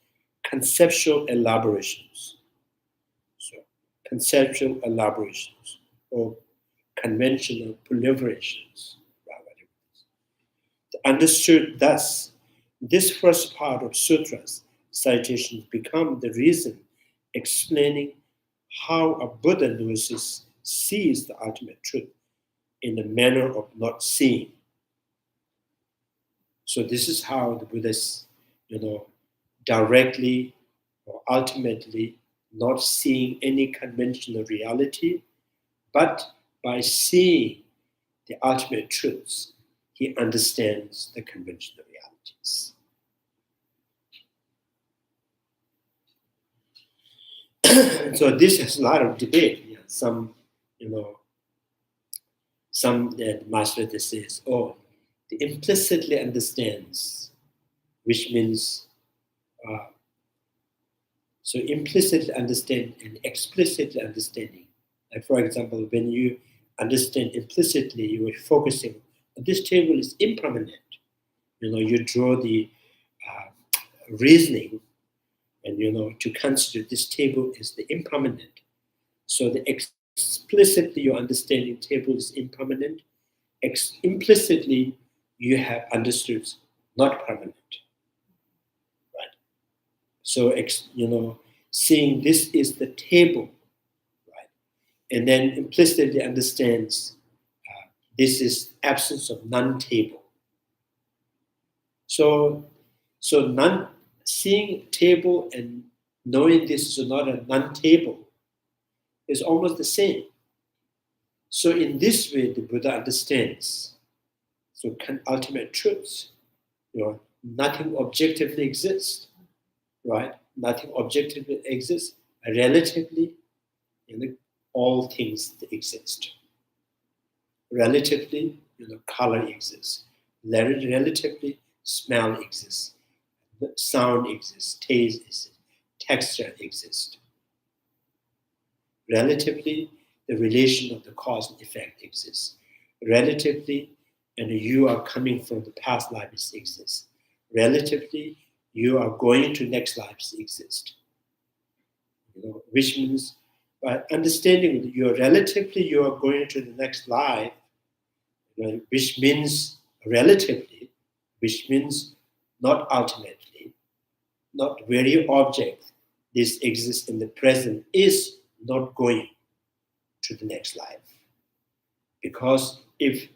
conceptual elaborations. So, conceptual elaborations or conventional proliferations. Understood thus, this first part of sutras citations become the reason explaining how a Buddha novice sees the ultimate truth in the manner of not seeing. So this is how the Buddhists, directly or ultimately not seeing any conventional reality, but by seeing the ultimate truths, he understands the conventional realities. So this has a lot of debate. Yeah, some master says, "Oh, the implicitly understands," which means so implicitly understand and explicitly understanding. Like for example, when you understand implicitly, you are focusing. This table is impermanent. You draw the reasoning, and to consider this table is the impermanent. So the explicitly you understanding table is impermanent. Implicitly you have understood not permanent, right? So seeing this is the table, right, and then implicitly understands this is absence of non-table. So non seeing table and knowing this is not a non-table is almost the same. So in this way, the Buddha understands. So ultimate truths, nothing objectively exists, right? Nothing objectively exists. Relatively, all things exist. Relatively, color exists. Relatively, smell exists. Sound exists. Taste exists. Texture exists. Relatively, the relation of the cause and effect exists. Relatively, and you are coming from the past lives exists. Relatively, you are going to next lives exist. Which means by understanding that you are going to the next life, which means relatively, which means not ultimately, not very object. This exists in the present is not going to the next life. Because if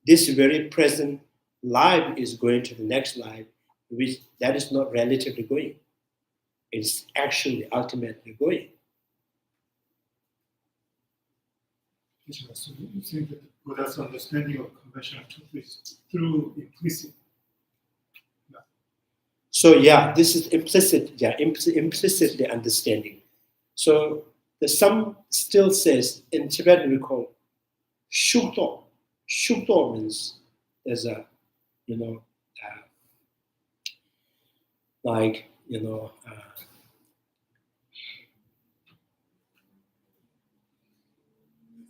this very present life is going to the next life, which that is not relatively going. It's actually ultimately going. So you think that Buddha's understanding of conventional truth is through implicit? So yeah, this is implicit. Yeah, implicitly understanding. So the some still says in Tibetan we call shukdo. Shukdo means there's a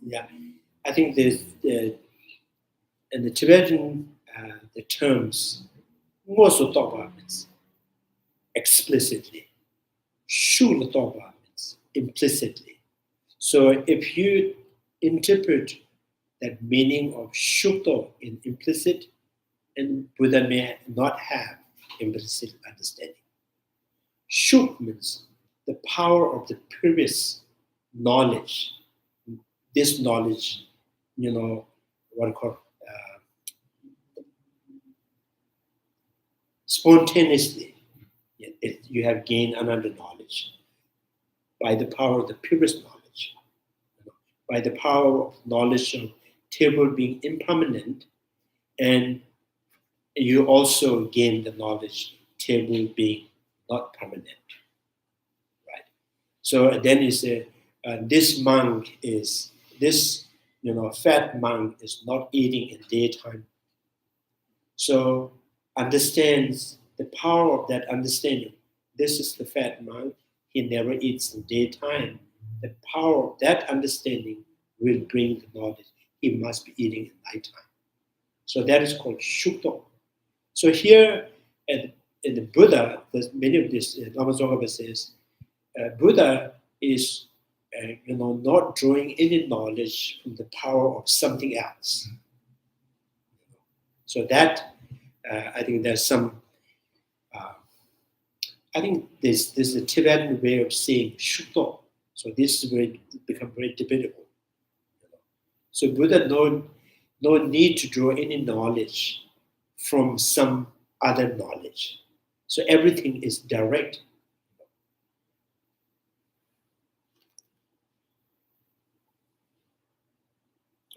yeah, I think there's in the Tibetan the terms ngosu means explicitly, shula means implicitly. So if you interpret that meaning of shukdo in implicit, and Buddha may not have implicit understanding. Shuk means the power of the previous knowledge. This knowledge, what I call spontaneously, you have gained another knowledge by the power of the previous knowledge, by the power of knowledge of table being impermanent, and you also gain the knowledge table being not permanent, right? So then you say, this monk is this, fat monk is not eating in daytime. So understands the power of that understanding. This is the fat monk. He never eats in daytime. The power of that understanding will bring the knowledge. He must be eating in nighttime. So that is called shukdo. So here in the Buddha, there's many of this. Lama Tsongkapha says, Buddha is, not drawing any knowledge from the power of something else. So that I think there's some. I think this is a Tibetan way of saying shukdo. So this is where it becomes very debatable. So Buddha no need to draw any knowledge from some other knowledge. So everything is direct.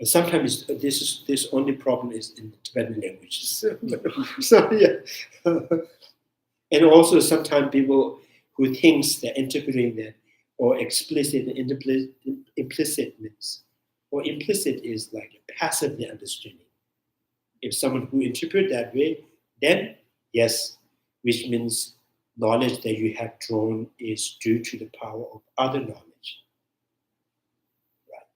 Sometimes this only problem is in the Tibetan language. So yeah. And also sometimes people who thinks they're interpreting that or explicit and implicit means, or implicit is like passively understanding. If someone who interpret that way, then yes, which means knowledge that you have drawn is due to the power of other knowledge. Right.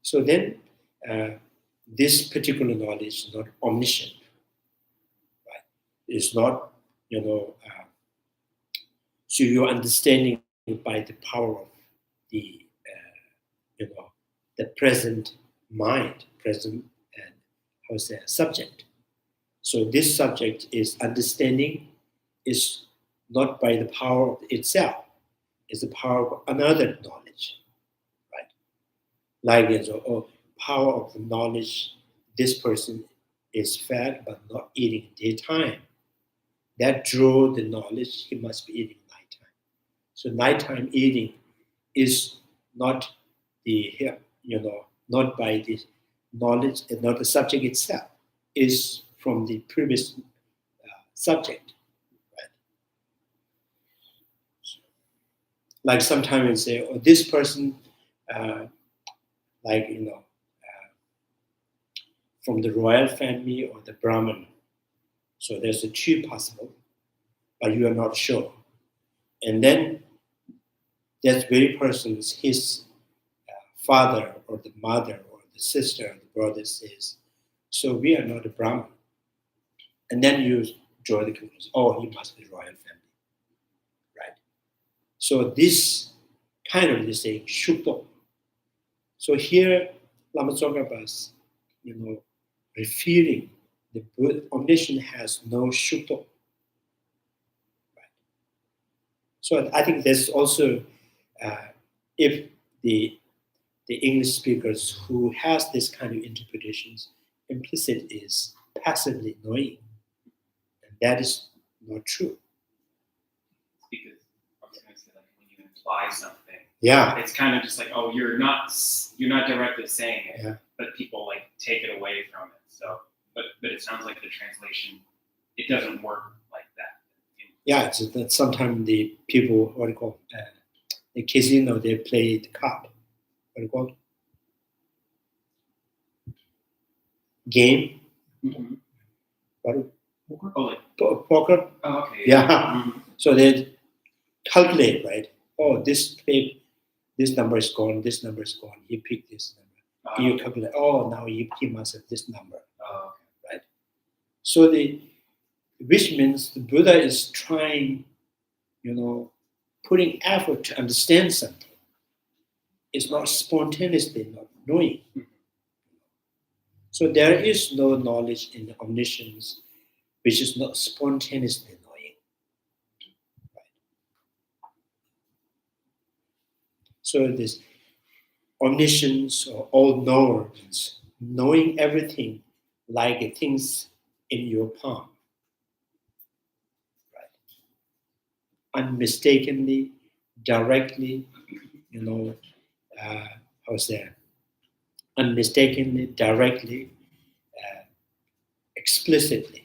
So then this particular knowledge is not omniscient. Right? It's not, so your understanding by the power of the the present mind, present and subject. So this subject is understanding is not by the power of itself, it's the power of another knowledge, right? Like power of the knowledge, this person is fat but not eating daytime. That draw the knowledge he must be eating nighttime. So nighttime eating is not not by the knowledge, not the subject itself, is from the previous subject. Right? Like sometimes we say, oh, this person, from the royal family or the Brahmin. So there's a two possible, but you are not sure. And then that very person, his father or the mother or the sister or the brother says, so we are not a Brahmin. And then you draw the conclusion, oh, he must be royal family. Right? So this kind of this saying, shukto. So here, Lama Tsongkaphas, refuting the omniscience has no shukto. Right? So I think there's also, if the English speakers who has this kind of interpretations, implicit is passively knowing, and that is not true. Because I was going to say, like, when you imply something, yeah, it's kind of just like, oh, you're not directly saying it, yeah. but people like take it away from it. So, but it sounds like the translation, it doesn't work like that. Yeah, it's that sometimes the people, what do you call the casino, they play the card. What do you call it? Game. Mm-hmm. What? Oh, like Poker. oh, okay. Yeah. Mm-hmm. So they calculate, right? Oh, this number is gone. This number is gone. He picked this number. You calculate. Oh, now he must have this number. Oh, okay. Right. So which means the Buddha is trying, putting effort to understand something. It's not spontaneously not knowing. Mm-hmm. So there is no knowledge in the omniscience which is not spontaneously knowing. Right? So this omniscience or all-knower means knowing everything like things in your palm. Right? Unmistakably, directly, unmistakably, directly, explicitly.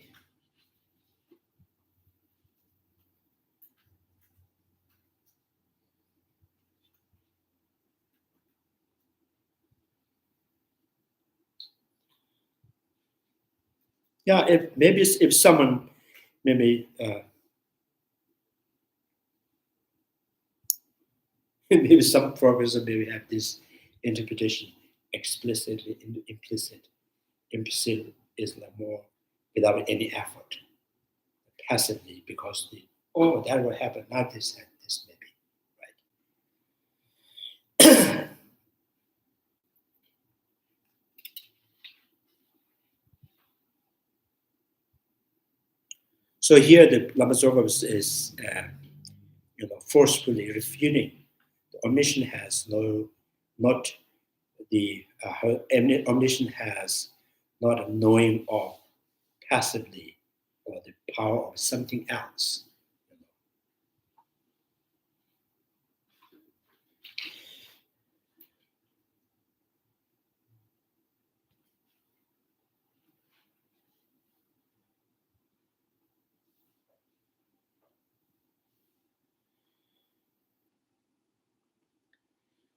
Yeah, if someone maybe maybe some professor maybe have this interpretation explicitly, implicit. Implicit is like more without any effort, passively, because that will happen, not this and this maybe, right? So here the Lama Tsongkaphas is forcefully refuting the omission has not the omniscient has not a knowing of passively or the power of something else.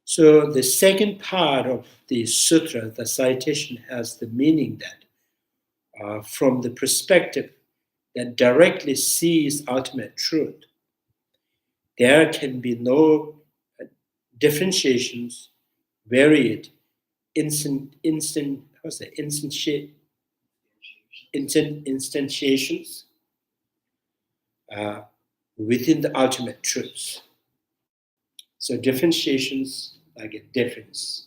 So the second part of the sutra, the citation, has the meaning that from the perspective that directly sees ultimate truth, there can be no differentiations, varied, instantiations within the ultimate truths. So differentiations like a difference,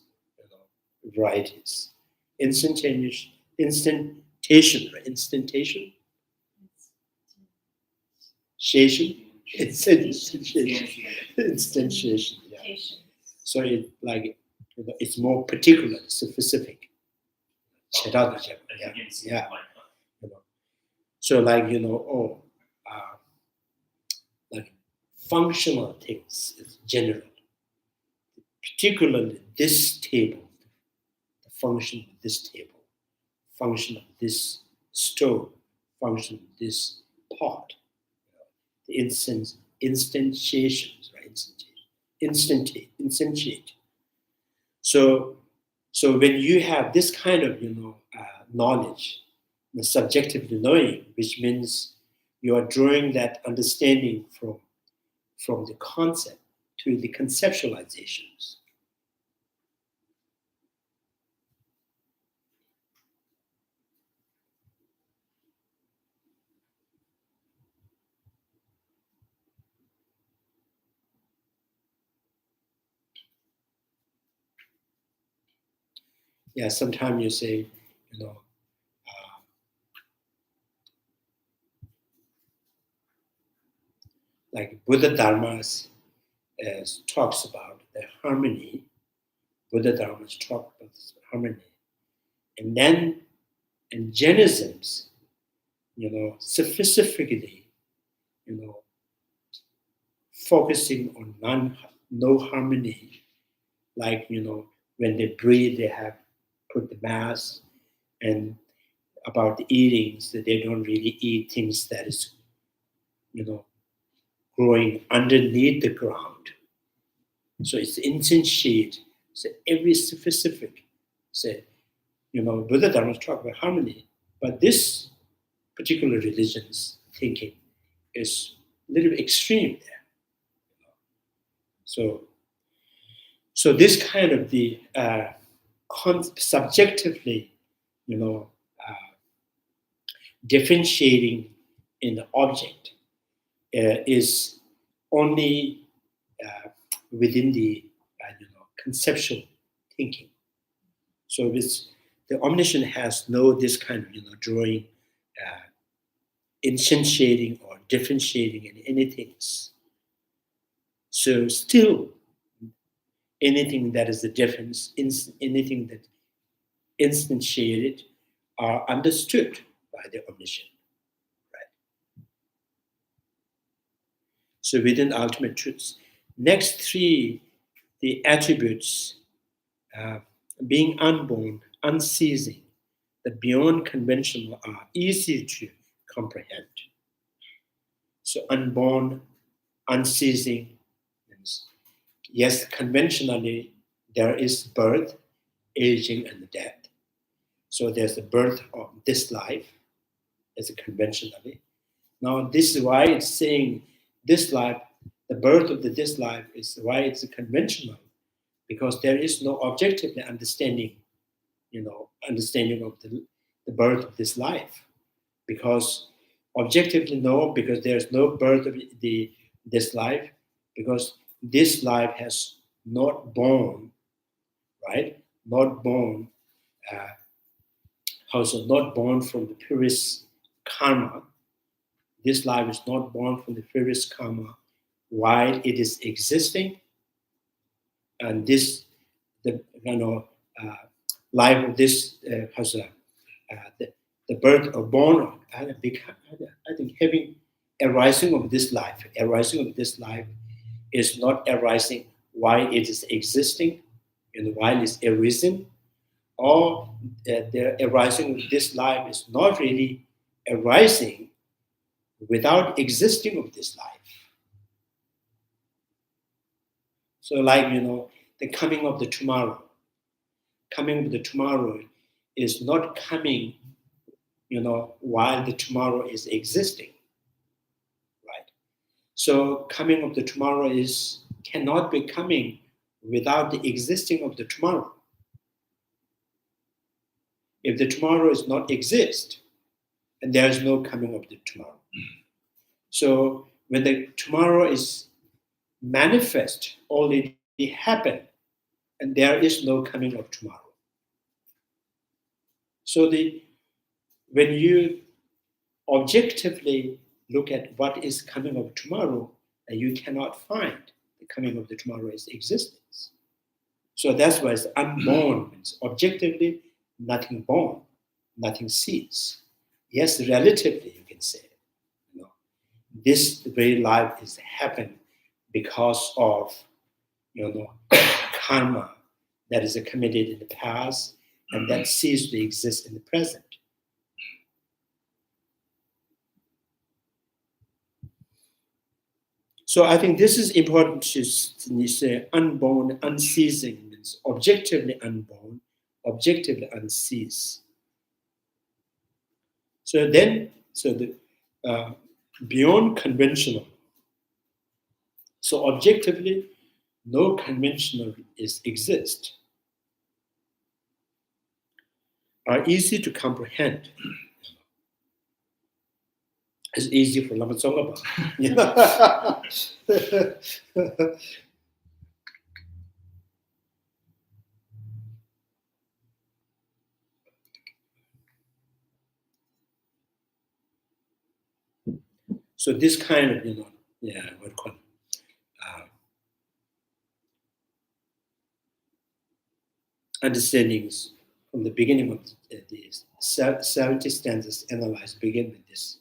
varieties, instantation, instantiation, instantiation, yeah. So it's more particular, specific. Yeah. So like like functional things is general. Particularly this table, the function of this table, function of this stove, function of this pot, the instantiations, right? Instantiate. So when you have this kind of knowledge, the subjective knowing, which means you are drawing that understanding from the concept to the conceptualizations. Yeah, sometimes you say, like Buddha Dharmas talks about the harmony. Buddha Dharmas talk about this harmony. And then in Jainisms, specifically, focusing on no harmony, like, when they breathe, they have put the mask, and about the eatings, that they don't really eat things that is, growing underneath the ground. So it's insensate. So every specific, say, Buddha Dharma talk about harmony, but this particular religion's thinking is a little bit extreme there. So this kind of the subjectively, differentiating in the object is only within the conceptual thinking. So the omniscient has no this kind of drawing, instantiating or differentiating in anything. So still, anything that is the difference, anything that instantiated are understood by the omniscient. Right? So within ultimate truths. Next three, the attributes, being unborn, unceasing, the beyond conventional are easy to comprehend. So unborn, unceasing means, yes, conventionally there is birth, aging, and death. So there's the birth of this life, as conventionally. Now this is why it's saying this life, the birth of this life is why it's conventional, because there is no objective understanding, understanding of the birth of this life. Because objectively no, because there's no birth of this life, because this life has not born, right? Not born, also not born from the previous karma. This life is not born from the previous karma while it is existing, and this, life of this has the birth or born, I think having arising of this life is not arising while it is existing and while it's arisen, or the arising of this life is not really arising without existing of this life. So like, the coming of the tomorrow is not coming, while the tomorrow is existing, right? So coming of the tomorrow cannot be coming without the existing of the tomorrow. If the tomorrow is not exist, and there is no coming of the tomorrow. So when the tomorrow is manifest, already happened, and there is no coming of tomorrow. So when you objectively look at what is coming of tomorrow, you cannot find the coming of the tomorrow is existence. So that's why it's unborn means objectively nothing born, nothing sees. Yes, relatively you can say, this very life is happened because of karma that is committed in the past and that ceases to exist in the present. So I think this is important to say unborn, unceasing means objectively unborn, objectively unceased. So the beyond conventional. So objectively, no conventional exist. Are easy to comprehend. It's easy for Lama Tsongkapha. So this kind of, what call it? Understandings from the beginning of these 70 stanzas analyzed begin with this.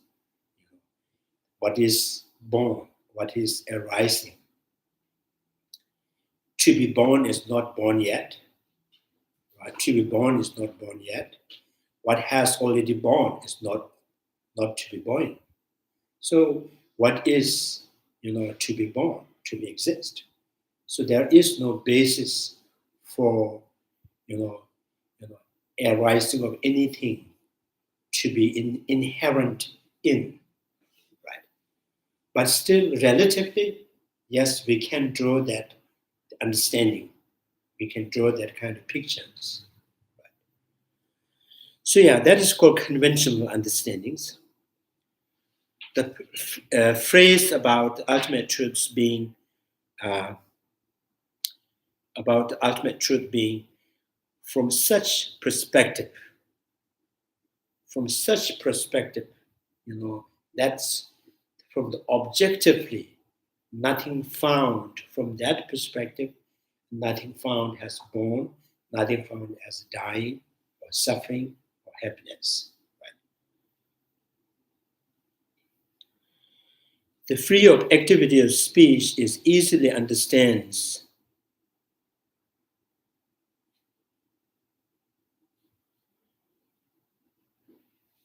What is born? What is arising? To be born is not born yet. Right? To be born is not born yet. What has already born is not to be born. So what is, to be born, to be exist? So there is no basis for, arising of anything to be inherent in, right? But still, relatively, yes, we can draw that understanding. We can draw that kind of pictures. Right? So yeah, that is called conventional understandings. The phrase about the ultimate truths being from such perspective, that's from the objectively, nothing found from that perspective, nothing found as born, nothing found as dying or suffering or happiness. Right? The free of activity of speech is easily understands.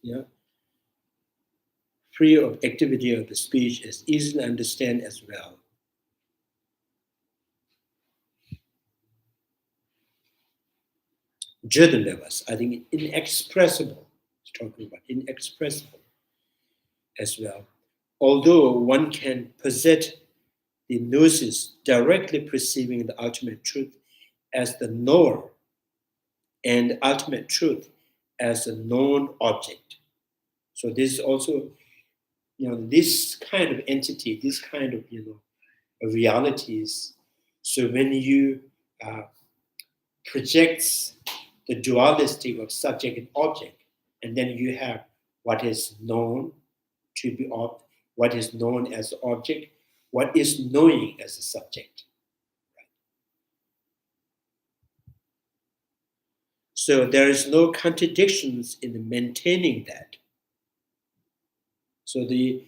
Yeah. Free of activity of the speech is easily understand as well. Jodhanavas, I think inexpressible. It's talking about inexpressible as well. Although one can possess the gnosis directly perceiving the ultimate truth as the knower and ultimate truth as a known object. So this is also, this kind of entity, this kind of, realities. So when you projects the dualistic of subject and object, and then you have what is known to be what is known as the object, what is knowing as a subject. So there is no contradictions in maintaining that. So we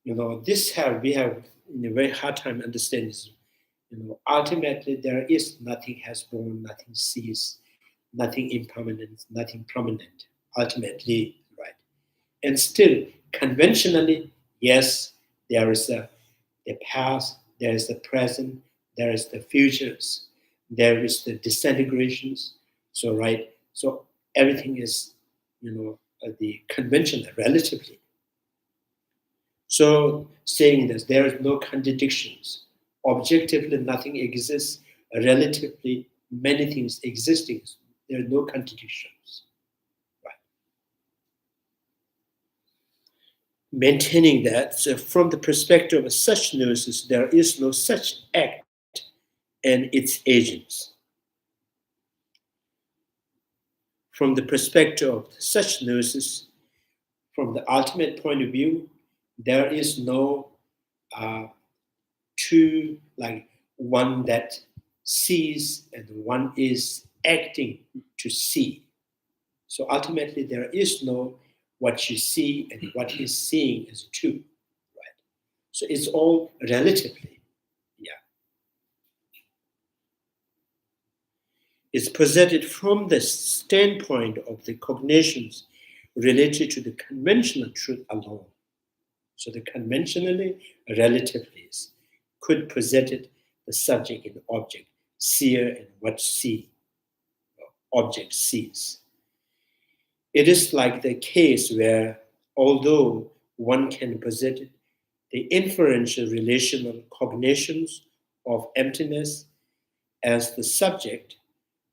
have a very hard time understanding this. Ultimately there is nothing has born, nothing ceased, nothing impermanent, nothing permanent. Ultimately, right? And still, conventionally, yes, there is the past, there is the present, there is the futures, there is the disintegrations. So right, so everything is, the conventional relatively. So saying this, there is no contradictions. Objectively, nothing exists. Relatively, many things existing. There are no contradictions. Right. Maintaining that, so from the perspective of such gnosis, there is no such act and its agents. From the perspective of such gnosis, from the ultimate point of view, there is no true, like one that sees and one is acting to see. So ultimately, there is no what you see and what is seeing is true, right? So it's all relatively, yeah. It's presented from the standpoint of the cognitions related to the conventional truth alone. So the conventionally relativities could present it the subject and object, seer and what see, object sees. It is like the case where, although one can present it, the inferential relational cognitions of emptiness as the subject,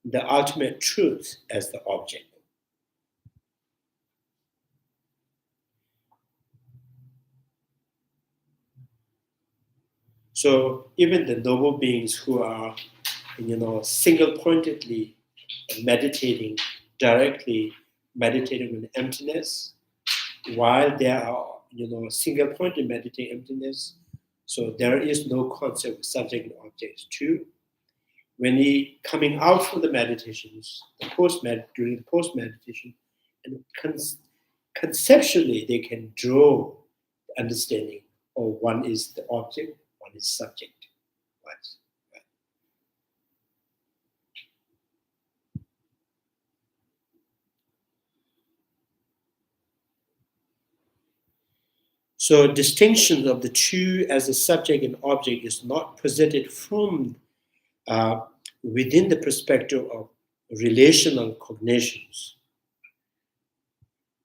the ultimate truth as the object. So even the noble beings who are, single-pointedly meditating, directly meditating on emptiness, while they are, single-pointed meditating emptiness, so there is no concept of subject and object too. When he coming out from the meditations, during the post-meditation, and conceptually they can draw the understanding of one is the object, one is subject. Right? Right. So distinction of the two as a subject and object is not presented from within the perspective of relational cognitions.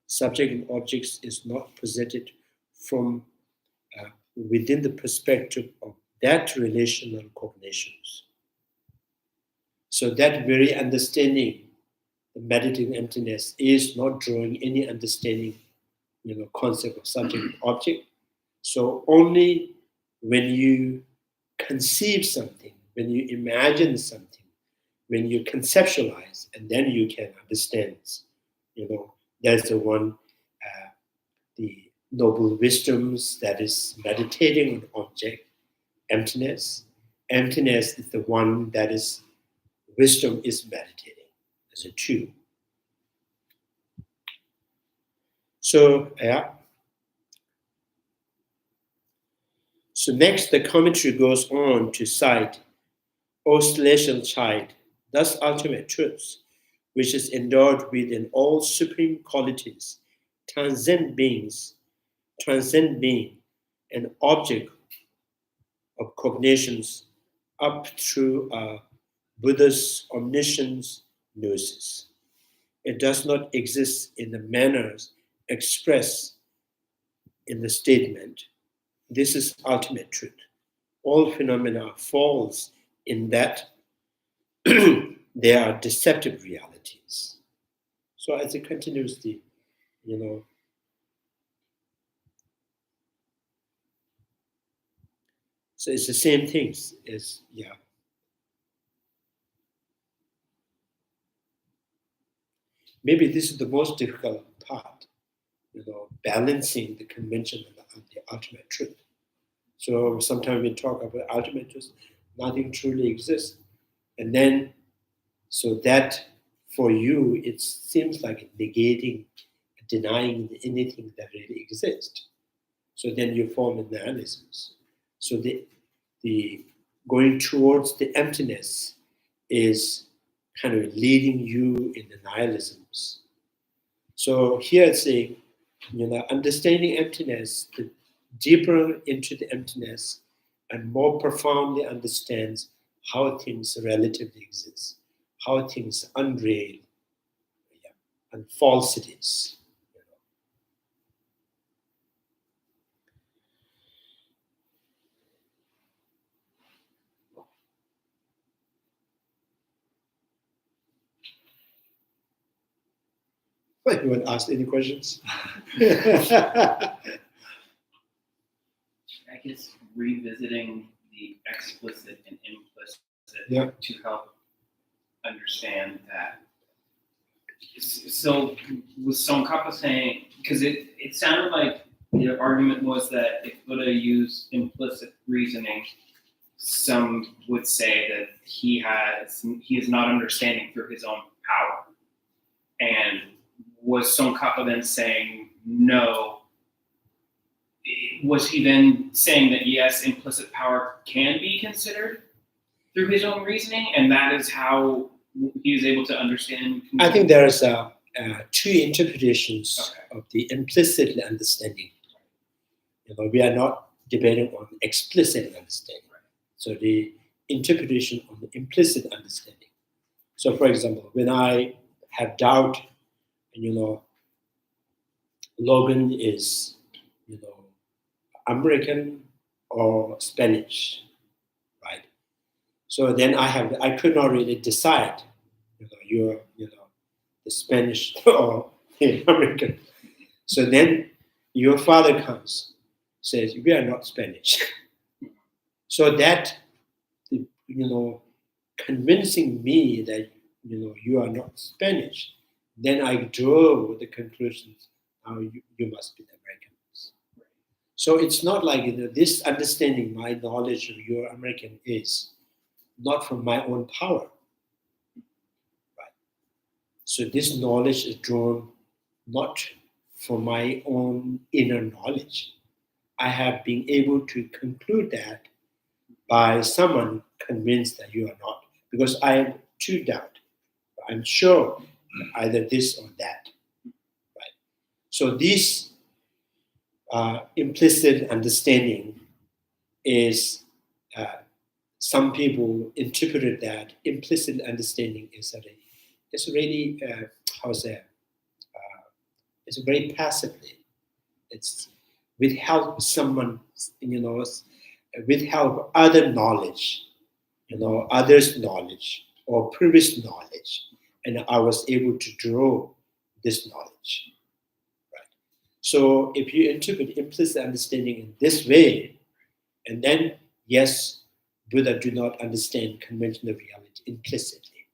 Subject and objects is not presented from within the perspective of that relational cognitions. So that very understanding, the meditating emptiness, is not drawing any understanding, concept of subject and object. So only when you conceive something, when you imagine something, when you conceptualize, and then you can understand, there's the one, the noble wisdoms that is meditating on object, emptiness. Emptiness is the one that is, wisdom is meditating as a two. So, yeah. So next, the commentary goes on to cite, O celestial child, thus ultimate truths, which is endowed with in all supreme qualities, transcend being, an object of cognitions up through Buddha's omniscience gnosis. It does not exist in the manners expressed in the statement. This is ultimate truth. All phenomena falls in that they are deceptive realities. So as it continues the, so it's the same things as, yeah. Maybe this is the most difficult part, balancing the convention and the ultimate truth. So sometimes we talk about ultimate truth, nothing truly exists. And then, so that for you, it seems like negating, denying anything that really exists. So then you form in nihilisms. So the going towards the emptiness is kind of leading you in the nihilisms. So here it's saying, understanding emptiness, the deeper into the emptiness and more profoundly understands how things relatively exist, how things unreal, and falsities. Anyone ask any questions? I guess revisiting the explicit and implicit Yeah. to help understand that. So was Tsongkapha saying, because it sounded like the argument was that if Buddha used implicit reasoning, some would say that he is not understanding through his own power. And was Tsongkapha then saying no? Was he then saying that yes, implicit power can be considered through his own reasoning, and that is how he is able to understand? I think there is two interpretations of the implicit understanding. We are not debating on explicit understanding. So the interpretation on the implicit understanding. So, for example, when I have doubt, Logan is, American or Spanish, right? So then I could not really decide, you're, the Spanish or the American. So then your father comes, says, we are not Spanish. So that, convincing me that, you are not Spanish, then I draw the conclusions, now you must be the Americans. So it's not like, this understanding, my knowledge of your American is not from my own power. Right? So this knowledge is drawn not from my own inner knowledge. I have been able to conclude that by someone convinced that you are not, because I am to doubt. I'm sure either this or that. Right? So this implicit understanding is, some people interpreted that implicit understanding is really how to say, it's very passively. It's with help someone, with help other knowledge, others' knowledge or previous knowledge, and I was able to draw this knowledge. Right. So if you interpret implicit understanding in this way, and then yes, Buddha do not understand conventional reality implicitly.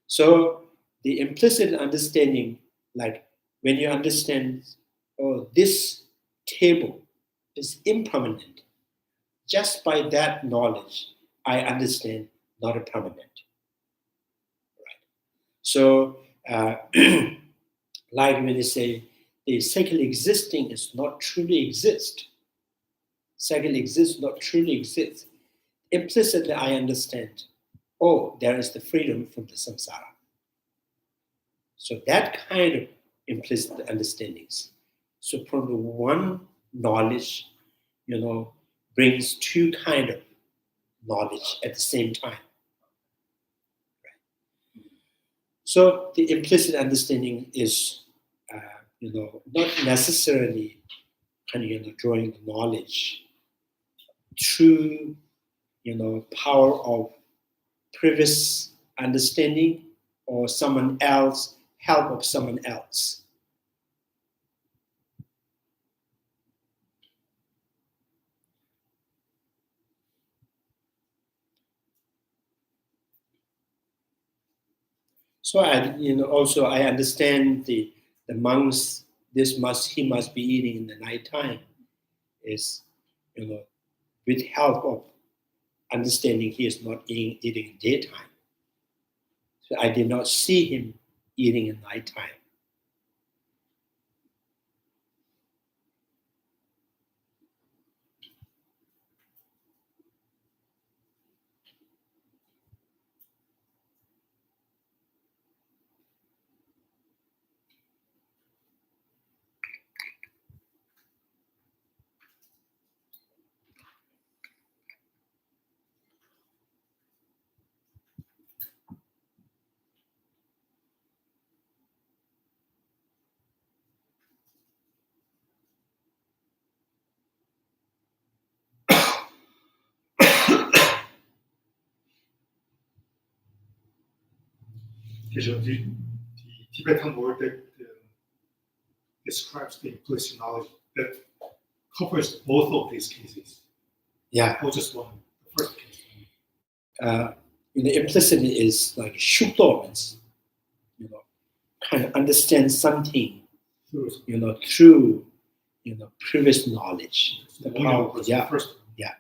So the implicit understanding, like when you understand, oh, this table is impermanent, just by that knowledge, I understand not a permanent. Right. So, like when they say the second existing is not truly exist, second exists not truly exist, implicitly I understand, oh, there is the freedom from the samsara. So that kind of implicit understandings. So from the one knowledge, brings two kind of knowledge at the same time. Right. So the implicit understanding is, not necessarily drawing the knowledge through, power of previous understanding or someone else, help of someone else. So also I understand the monks. He must be eating in the night time. Is with help of understanding he is not eating in daytime. So I did not see him eating at nighttime. 그래서 the Tibetan word that describes the implicit knowledge that covers both of these cases, Yeah. or just one, the first case. Implicit is like shukdo means, kind of understand something, through, previous knowledge. The power, The first one.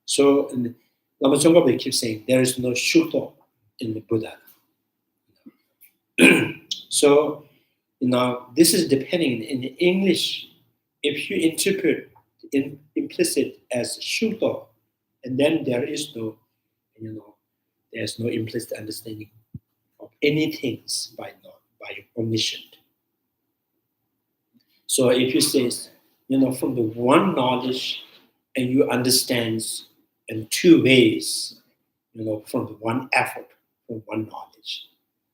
So Lama Tsongkapha keeps saying there is no shukdo in the Buddha. So, this is depending in English. If you interpret implicit as shukdo, and then there is no, there's no implicit understanding of anything by omniscient. So if you say, from the one knowledge, and you understand in two ways, from the one effort, from one knowledge.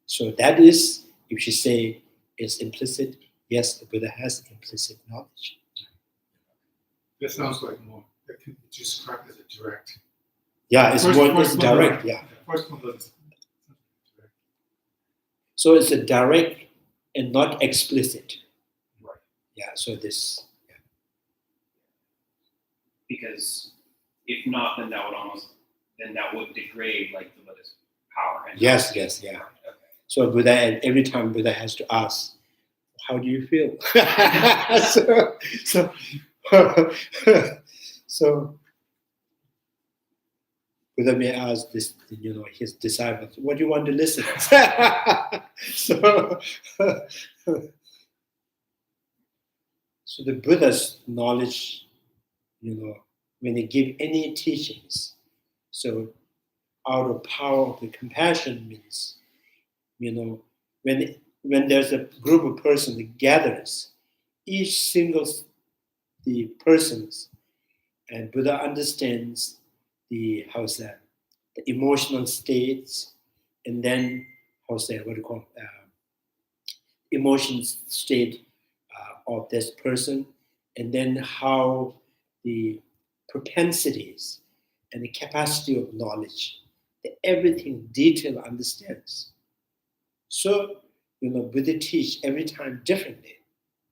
So that is, if you say it's implicit, yes, the Buddha has implicit knowledge. That sounds like more, that could be described as a direct. Yeah, it's direct, yeah. The first one was direct. So it's a direct and not explicit. Right. Yeah, so this. Yeah. Because if not, then that would degrade like the Buddha's power. And Yes, yeah. Okay. So Buddha, and every time Buddha has to ask, how do you feel? so Buddha may ask this, his disciples, what do you want to listen? So the Buddha's knowledge, when they give any teachings, so out of power of the compassion means, when there's a group of persons that gathers, each single the persons, and Buddha understands the emotional states, and then emotion state of this person, and then how the propensities and the capacity of knowledge, everything detail understands. So, Buddha teach every time differently,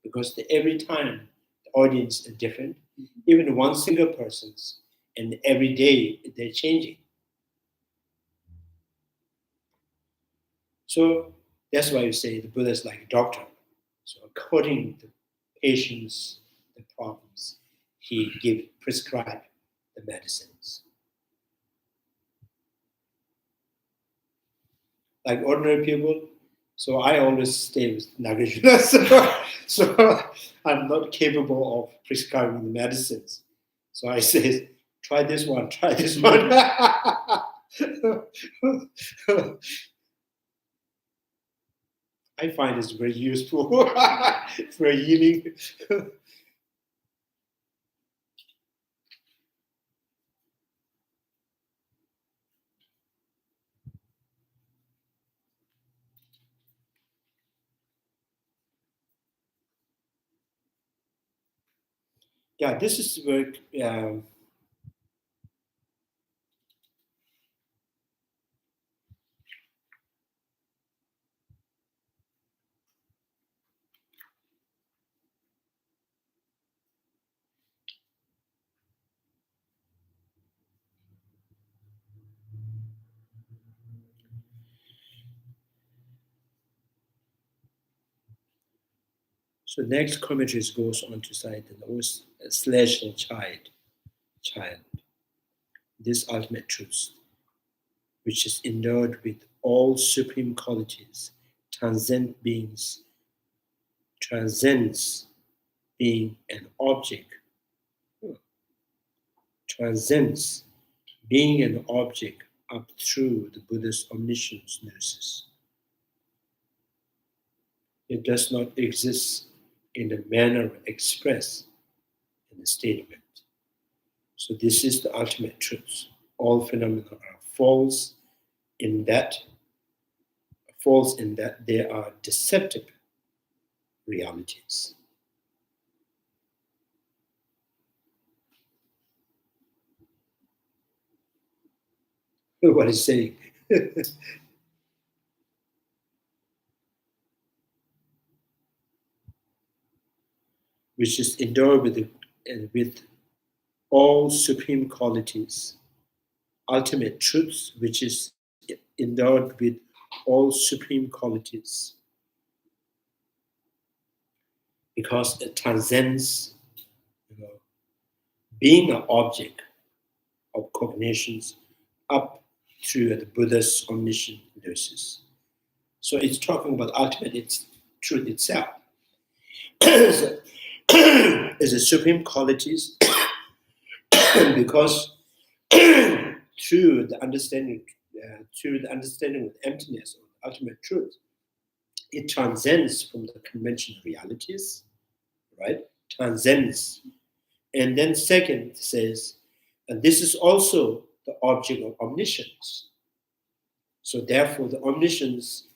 because every time the audience is different, even one single person's, and every day they're changing. So that's why you say the Buddha is like a doctor. So according to the patient's the problems, he prescribe the medicines. Like ordinary people, so I always stay with Nagarjuna. So I'm not capable of prescribing the medicines. So I say, try this one, try this one. I find it's very useful for healing. Yeah, this is where so next commentary goes on to cite the celestial child, this ultimate truth, which is endowed with all supreme qualities, transcends being an object, transcends being an object up through the Buddha's omniscience gnosis. It does not exist in the manner expressed in the statement. So this is the ultimate truth. All phenomena are false in that they are deceptive realities. What is saying? Which is endowed with all supreme qualities, ultimate truths, which is endowed with all supreme qualities, because it transcends, being an object of cognitions up through the Buddha's omniscient gnosis. So it's talking about ultimate truth itself. Is the supreme qualities because through the understanding of emptiness or ultimate truth, it transcends from the conventional realities, right? Transcends. And then second says, and this is also the object of omniscience. So therefore the omniscience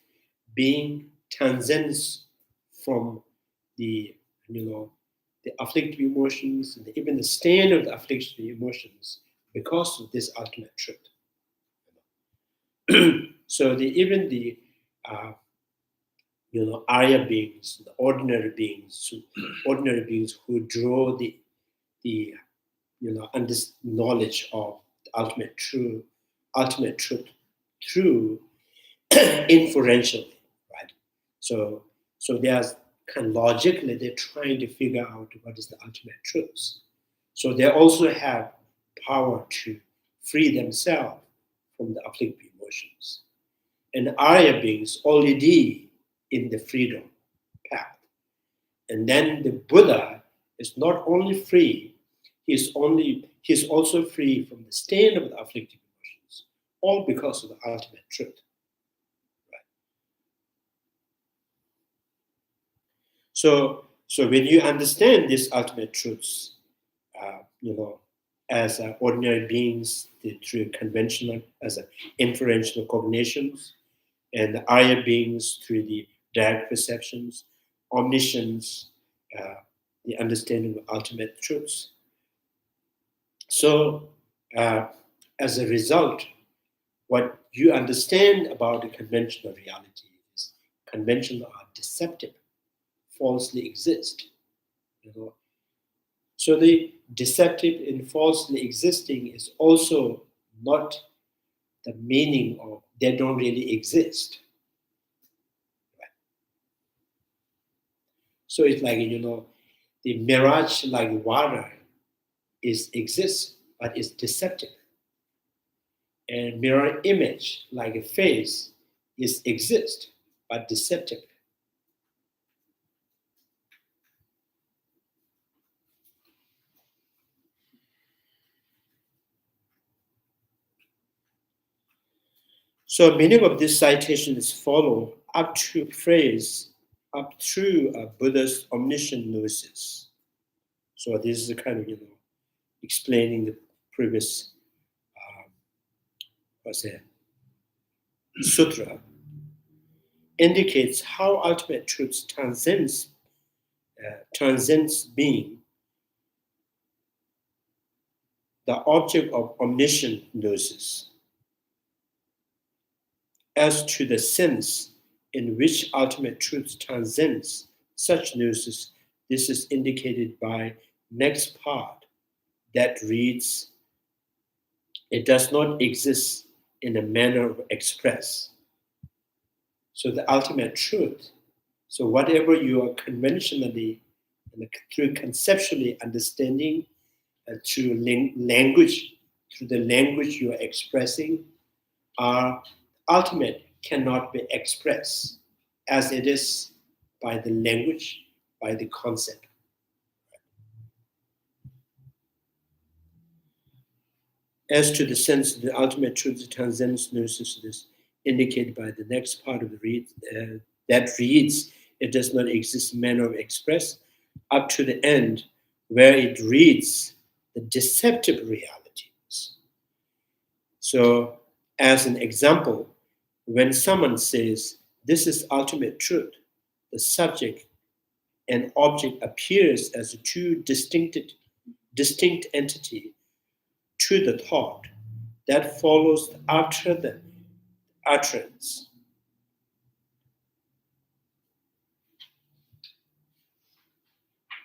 being transcends from the afflictive emotions, and even the stand of the afflictive emotions, because of this ultimate truth. So even the Arya beings, the ordinary beings who draw the knowledge of the ultimate truth through inferentially, right? So there's kind of logically they're trying to figure out what is the ultimate truth. So they also have power to free themselves from the afflictive emotions. And Arya beings already in the freedom path. And then the Buddha is not only free, he's also free from the stain of the afflictive emotions, all because of the ultimate truth. So when you understand these ultimate truths, as ordinary beings through conventional, as inferential cognitions, and the Arya beings through the direct perceptions, omniscience, the understanding of ultimate truths. So as a result, what you understand about the conventional reality is conventional are deceptive, falsely exist. So the deceptive and falsely existing is also not the meaning of they don't really exist. Right? So it's like, the mirage like water exists, but it's deceptive. And mirror image like a face exists, but deceptive. So meaning of this citation is follow up to phrase up through Buddha's omniscient gnosis. So this is a kind of explaining the previous sutra, indicates how ultimate truth transcends being the object of omniscient gnosis. As to the sense in which ultimate truth transcends such gnosis, this is indicated by next part that reads, it does not exist in a manner of express. So the ultimate truth, so whatever you are conventionally and through conceptually understanding and through language, through the language you are expressing, are ultimate, cannot be expressed as it is by the language, by the concept. As to the sense of the ultimate truth, the transcendence gnosis is indicated by the next part of the read that reads, it does not exist in manner of express, up to the end where it reads the deceptive realities. So, as an example, when someone says, this is ultimate truth, the subject and object appears as two distinct entity to the thought that follows after the utterance.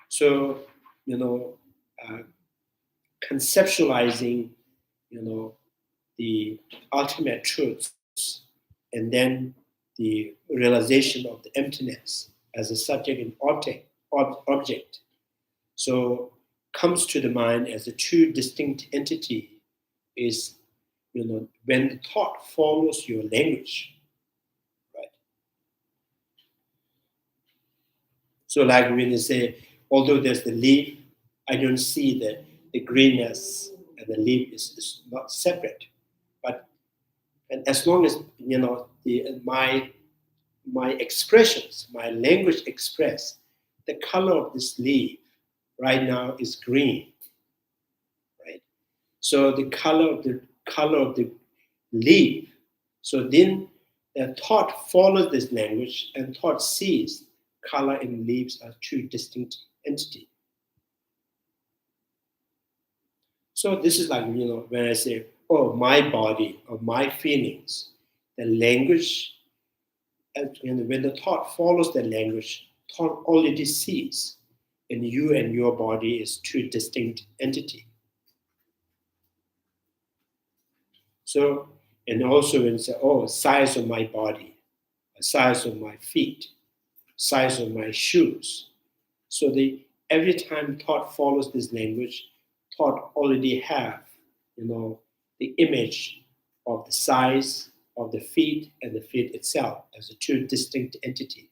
So, conceptualizing, the ultimate truths and then the realization of the emptiness as a subject and object. So comes to the mind as a two distinct entity is, when the thought follows your language, right? So like when you say, although there's the leaf, I don't see the greenness and the leaf is not separate. And as long as my expressions, my language express the color of this leaf right now is green, right? So the color of the leaf. So then the thought follows this language, and thought sees color and leaves as two distinct entities. So this is like, when I say, oh, my body or my feelings, the language, and when the thought follows the language, thought already sees, and you and your body is two distinct entities. So, and also when you say, oh, size of my body, size of my feet, size of my shoes. So every time thought follows this language, thought already have, the image of the size of the feet and the feet itself as a two distinct entity.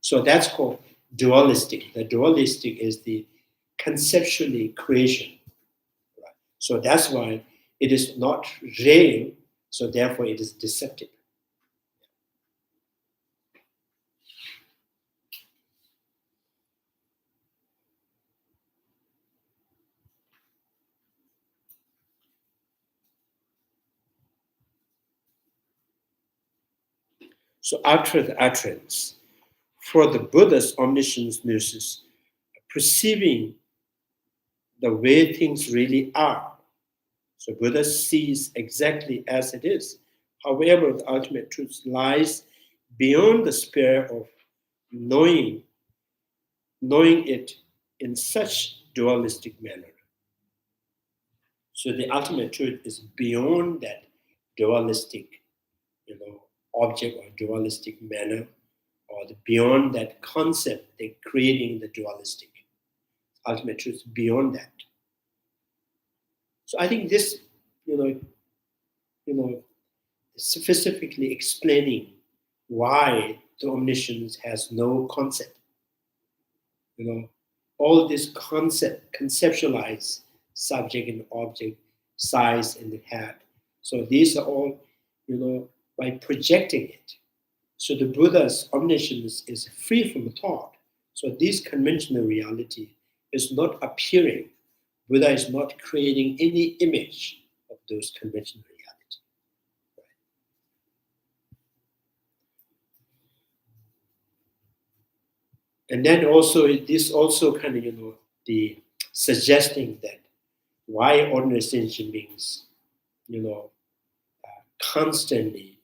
So that's called dualistic. The dualistic is the conceptually creation. Right? So that's why it is not real, so therefore it is deceptive. So after the utterance, for the Buddha's omniscience gnosis, perceiving the way things really are. So Buddha sees exactly as it is. However, the ultimate truth lies beyond the sphere of knowing it in such dualistic manner. So the ultimate truth is beyond that dualistic, object or dualistic manner, or beyond that concept, the creating the dualistic. Ultimate truth beyond that. So I think this, specifically explaining why the omniscience has no concept. All this conceptualized subject and object, size and the head. So these are all, by projecting it. So the Buddha's omniscience is free from thought. So this conventional reality is not appearing. Buddha is not creating any image of those conventional realities. And then also, this also kind of, the suggesting that why ordinary sentient beings, constantly,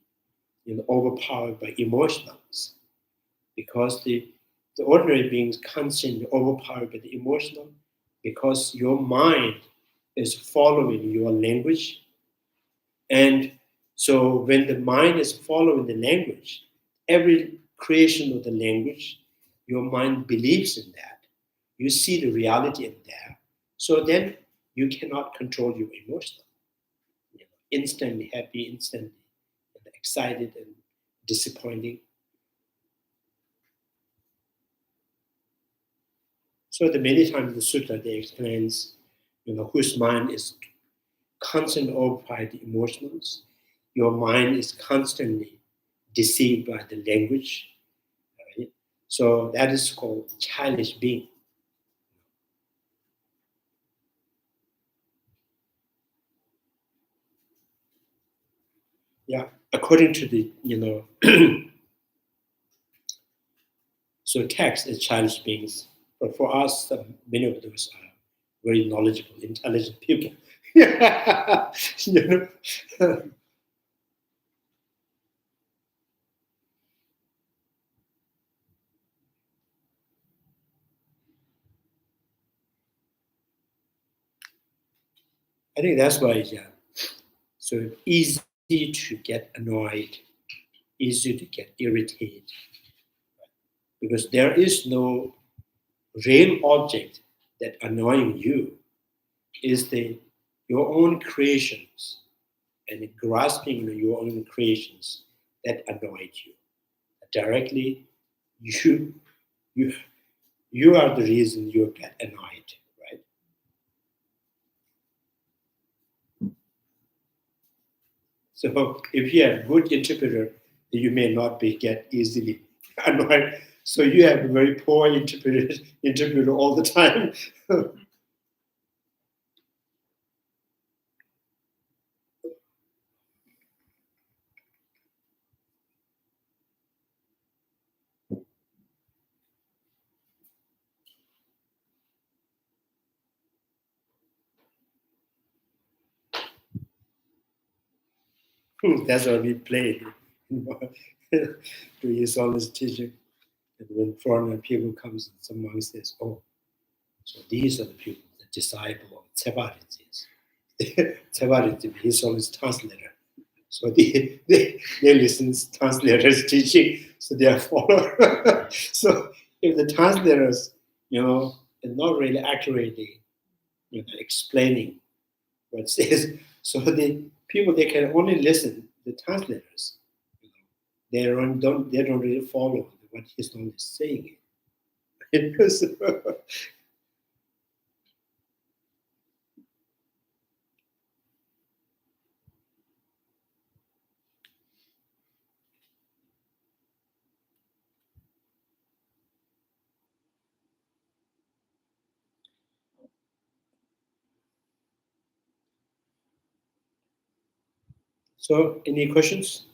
overpowered by emotionals, because the ordinary beings constantly overpowered by the emotional, because your mind is following your language. And so when the mind is following the language, every creation of the language, your mind believes in that. You see the reality in there. So then you cannot control your emotion. instantly happy, instantly excited and disappointing. So the many times in the sutta they explains, whose mind is constantly occupied by the emotions, your mind is constantly deceived by the language. Right? So that is called childish being. Yeah, according to the so text is childish beings, but for us, many of those are very knowledgeable, intelligent people. you know. I think that's why, yeah. So easy to get annoyed, easy to get irritated, because there is no real object that annoying you. Is your own creations and grasping your own creations that annoyed you. Directly, you you you are the reason you get annoyed, right? So if you have good interpreter, you may not be get easily annoyed. So you have a very poor interpreter all the time. That's what we played to his honest teaching. And when foreign people comes, some monk says, "Oh, so these are the people, the disciple of Tsevaridis." Tsevaridis, his honest translator. So they listen to translators teaching, so they are follower. So if the translators, are not really accurately, explaining what it says, so the people they can only listen the translators. They don't really follow what he's only saying. So, any questions?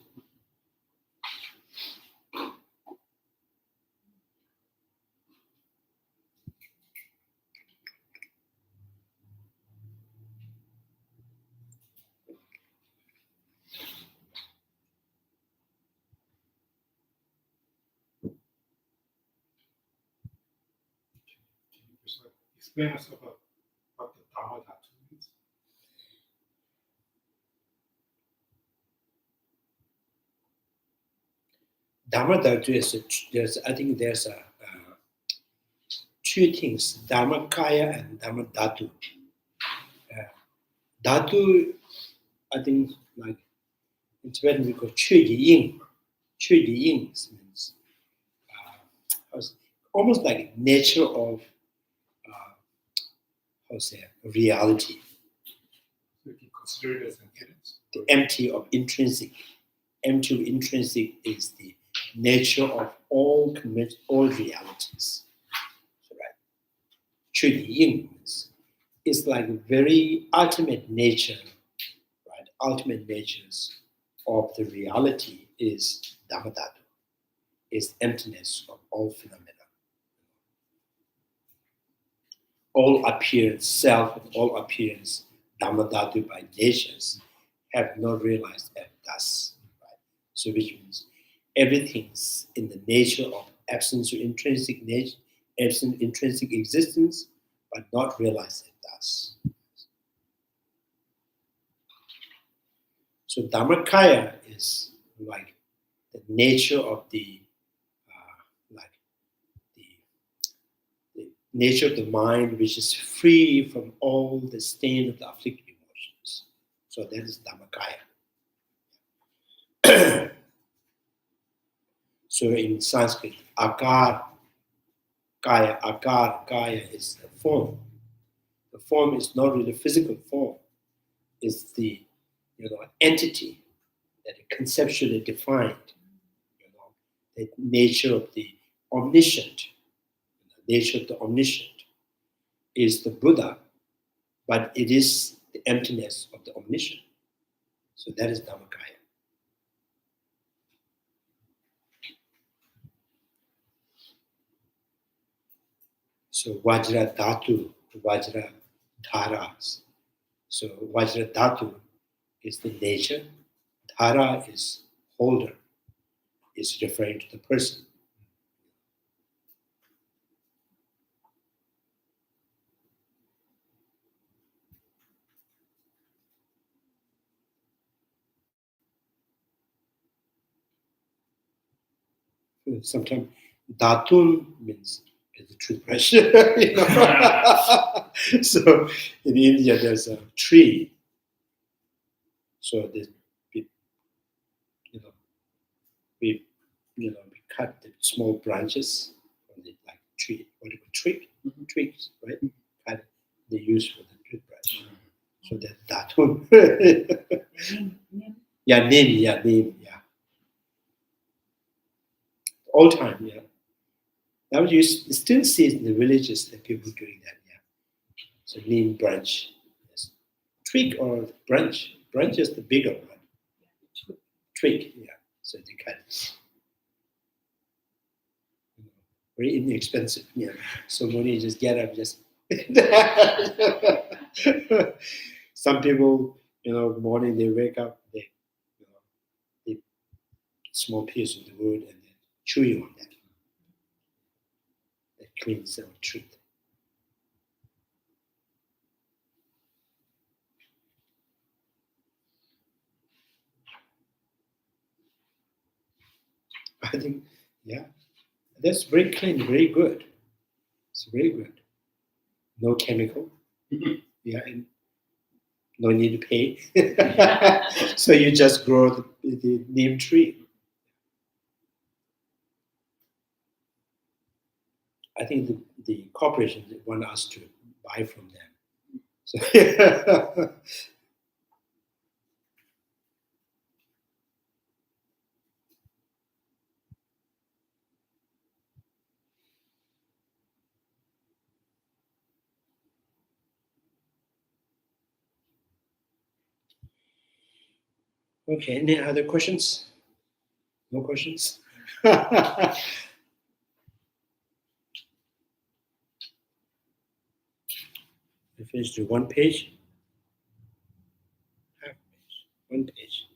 Explain us about what the Dharma Dhatu means. Dharma Dhatu I think there's two things: Dharma Kaya and Dharma Dhatu. Dhatu, I think, like in Tibetan we call Chögi Ying. Chögi Ying means almost like nature of reality, So you can consider it as emptiness. the empty of intrinsic. Empty of intrinsic is the nature of all realities. So, right? 去理应 is like very ultimate nature, right? Ultimate natures of the reality is Dhammadhatu, is emptiness of all phenomena. All appearance, self and all appearance, Dhammadhatu by natures, have not realized as thus. Right? So which means everything's in the nature of absence or intrinsic nature, absent intrinsic existence, but not realized as thus. So Dhammakaya is like the nature of the nature of the mind which is free from all the stain of the afflictive emotions. So that is Dhammakaya. So in Sanskrit, akar kaya is the form. The form is not really physical form. It's the entity that is conceptually defined. The nature of the omniscient. The nature of the omniscient is the Buddha, but it is the emptiness of the omniscient. So that is Dhammakaya. So Vajra Dhatu, Vajra Dharas. So Vajra Dhatu is the nature, Dhara is holder, is referring to the person. Sometimes Dhatul means is the toothbrush. So in India there's a tree. So we cut the small branches from the tree, what do you call twigs, right? Cut it, they use for the toothbrush. So that's Dhatul. Neem. All time, yeah. Now you still see in the villages that people doing that, yeah. So neem branch, yes. Twig or branch. Branch is the bigger one. Twig, yeah. So they cut it. Very inexpensive, yeah. So when you just get up, just some people, morning they wake up, they small piece of the wood and then chew on that. That cleans our teeth. I think, yeah, that's very clean, very good. It's very good. No chemical. Yeah, and no need to pay. So you just grow the neem tree. I think the corporation want us to buy from them. So okay, any other questions? No questions? We finished with one page. Half page. One page.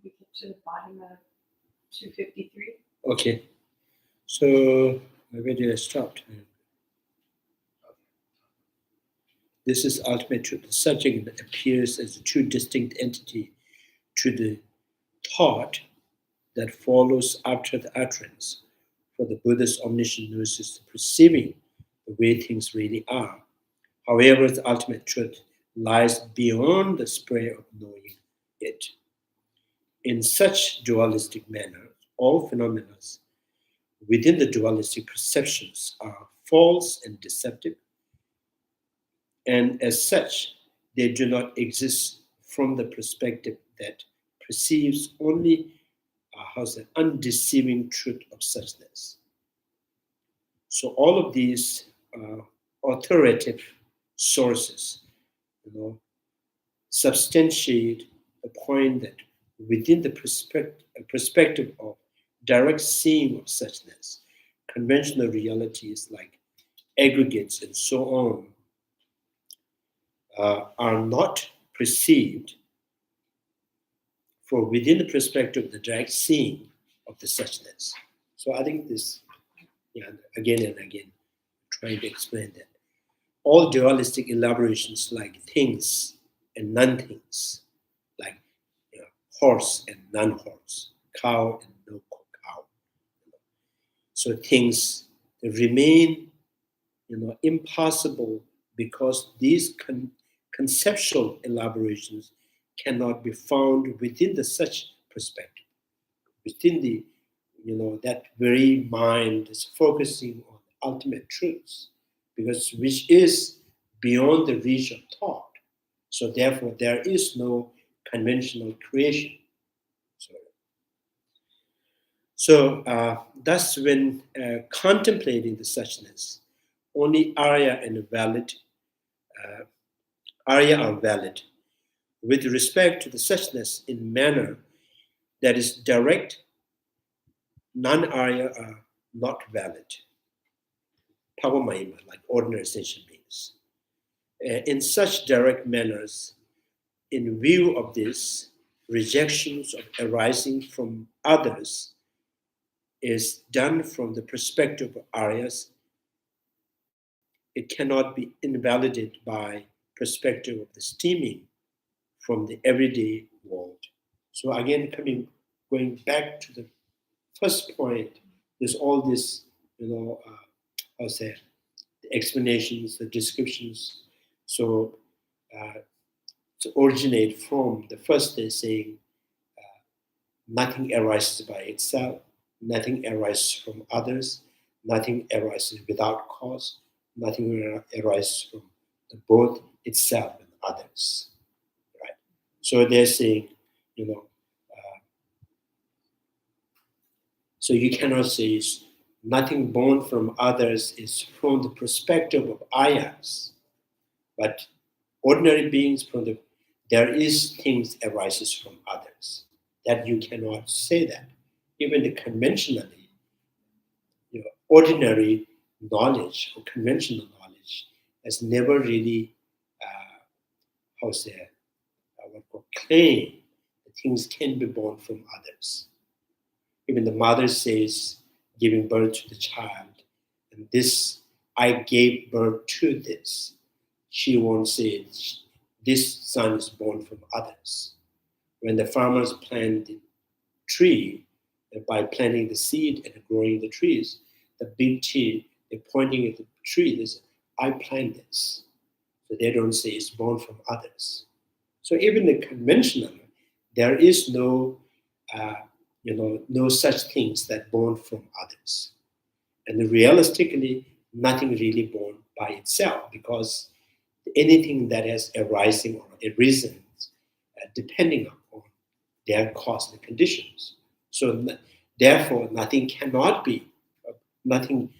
We get to the bottom of 253. Okay. So where did I stop? This is ultimate truth. The subject appears as a two distinct entity to the thought that follows after the utterance. For the Buddha's omniscient knows is perceiving the way things really are. However, the ultimate truth lies beyond the spray of knowing it. In such dualistic manner, all phenomena within the dualistic perceptions are false and deceptive, and as such, they do not exist from the perspective that perceives only undeceiving truth of suchness. So all of these authoritative sources, substantiate the point that within the perspective of direct seeing of suchness, conventional realities like aggregates and so on are not perceived, for within the perspective of the direct seeing of the suchness. So I think this, again and again, trying to explain that. All dualistic elaborations like things and non-things, like horse and non-horse, cow and no cow, So things remain, impossible because these conceptual elaborations cannot be found within the such perspective, within the, that very mind is focusing on ultimate truths, because which is beyond the reach of thought. So therefore, there is no conventional creation. So thus, when contemplating the suchness, only Arya are valid with respect to the suchness in manner that is direct. Non-Arya are not valid. Pavamahima, like ordinary sentient beings. In such direct manners, in view of this, rejections of arising from others is done from the perspective of Aryas. It cannot be invalidated by perspective of the stemming from the everyday world. So again, going back to the first point, there's all this, I'll say, the explanations, the descriptions. So to originate from the first day saying, nothing arises by itself, nothing arises from others, nothing arises without cause, nothing arises from the both itself and others. Right? So they're saying, so you cannot say nothing born from others is from the perspective of ayas, but ordinary beings there is things arises from others. That you cannot say that. Even the conventionally, ordinary knowledge or conventional knowledge has never really, claim that things can be born from others. Even the mother says, giving birth to the child, and this, I gave birth to this. She won't say, this son is born from others. When the farmers plant the tree, by planting the seed and growing the trees, the big tree, they're pointing at the tree, they say, I plant this. So they don't say it's born from others. So even the conventional, there is no, no such things that born from others. And realistically, nothing really born by itself, because anything that has arising or arisen, depending upon their cause and conditions. So therefore, nothing cannot be, nothing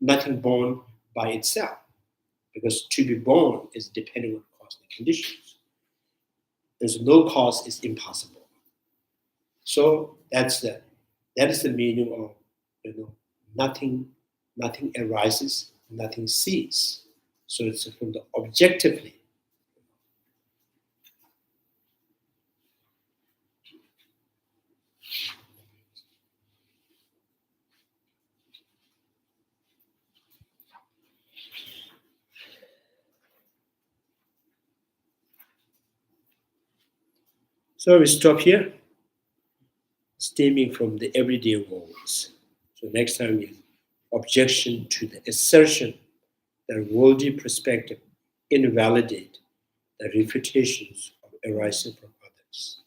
born by itself, because to be born is depending on cause and conditions. There's no cause is impossible. So that is the meaning of nothing arises, nothing ceases. So it's from the objectively. So we stop here, stemming from the everyday worlds. So next time is objection to the assertion that worldly perspective invalidate the refutations of arising from others.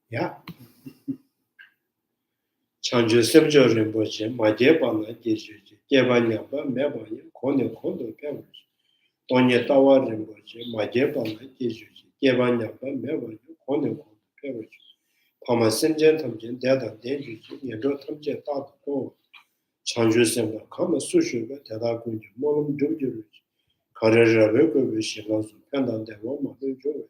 Yeah. Chanju semjo rinpoche, maje bana gejuji, geba nyamba mebanya, kone kondo pewaji. Tonye tawa rinpoche, maje bana gejuji, geba nyamba mebanya, kone kondo pewaji. Pama semjen tamjen, deda denjuji, nyendo tamje tata kowa. Chanju semba, kama sushuga, deda kunji, molum dumjuruji. Kare rabe gobe shilansu, pendan dewa malu jowe.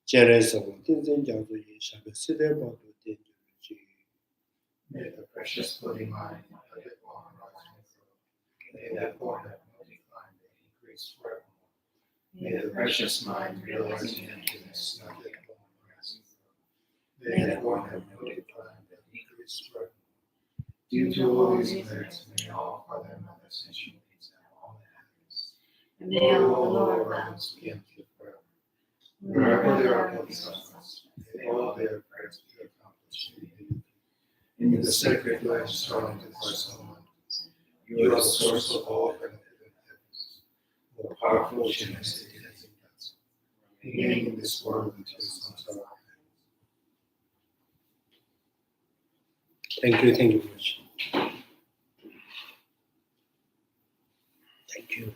Jere sabo, tinzen jazo ye, shabe side bado denjuji. May the precious Bodhi mind of it long rising through. May that born have no decline, but increase forevermore. May the precious mind realizing emptiness not yet born rising through. May that born have no decline, but increase forevermore. Due to all these merits, may all Father and Mother sentient beings have all the happiness. And may all the lower realms be empty forever. Wherever there are Bodhisattvas, may all their prayers be accomplished in you. In the sacred life strong to personal life, you are the source of all benefit and happiness, the powerful genetic influence, beginning this world into samsara. Thank you very much. Thank you.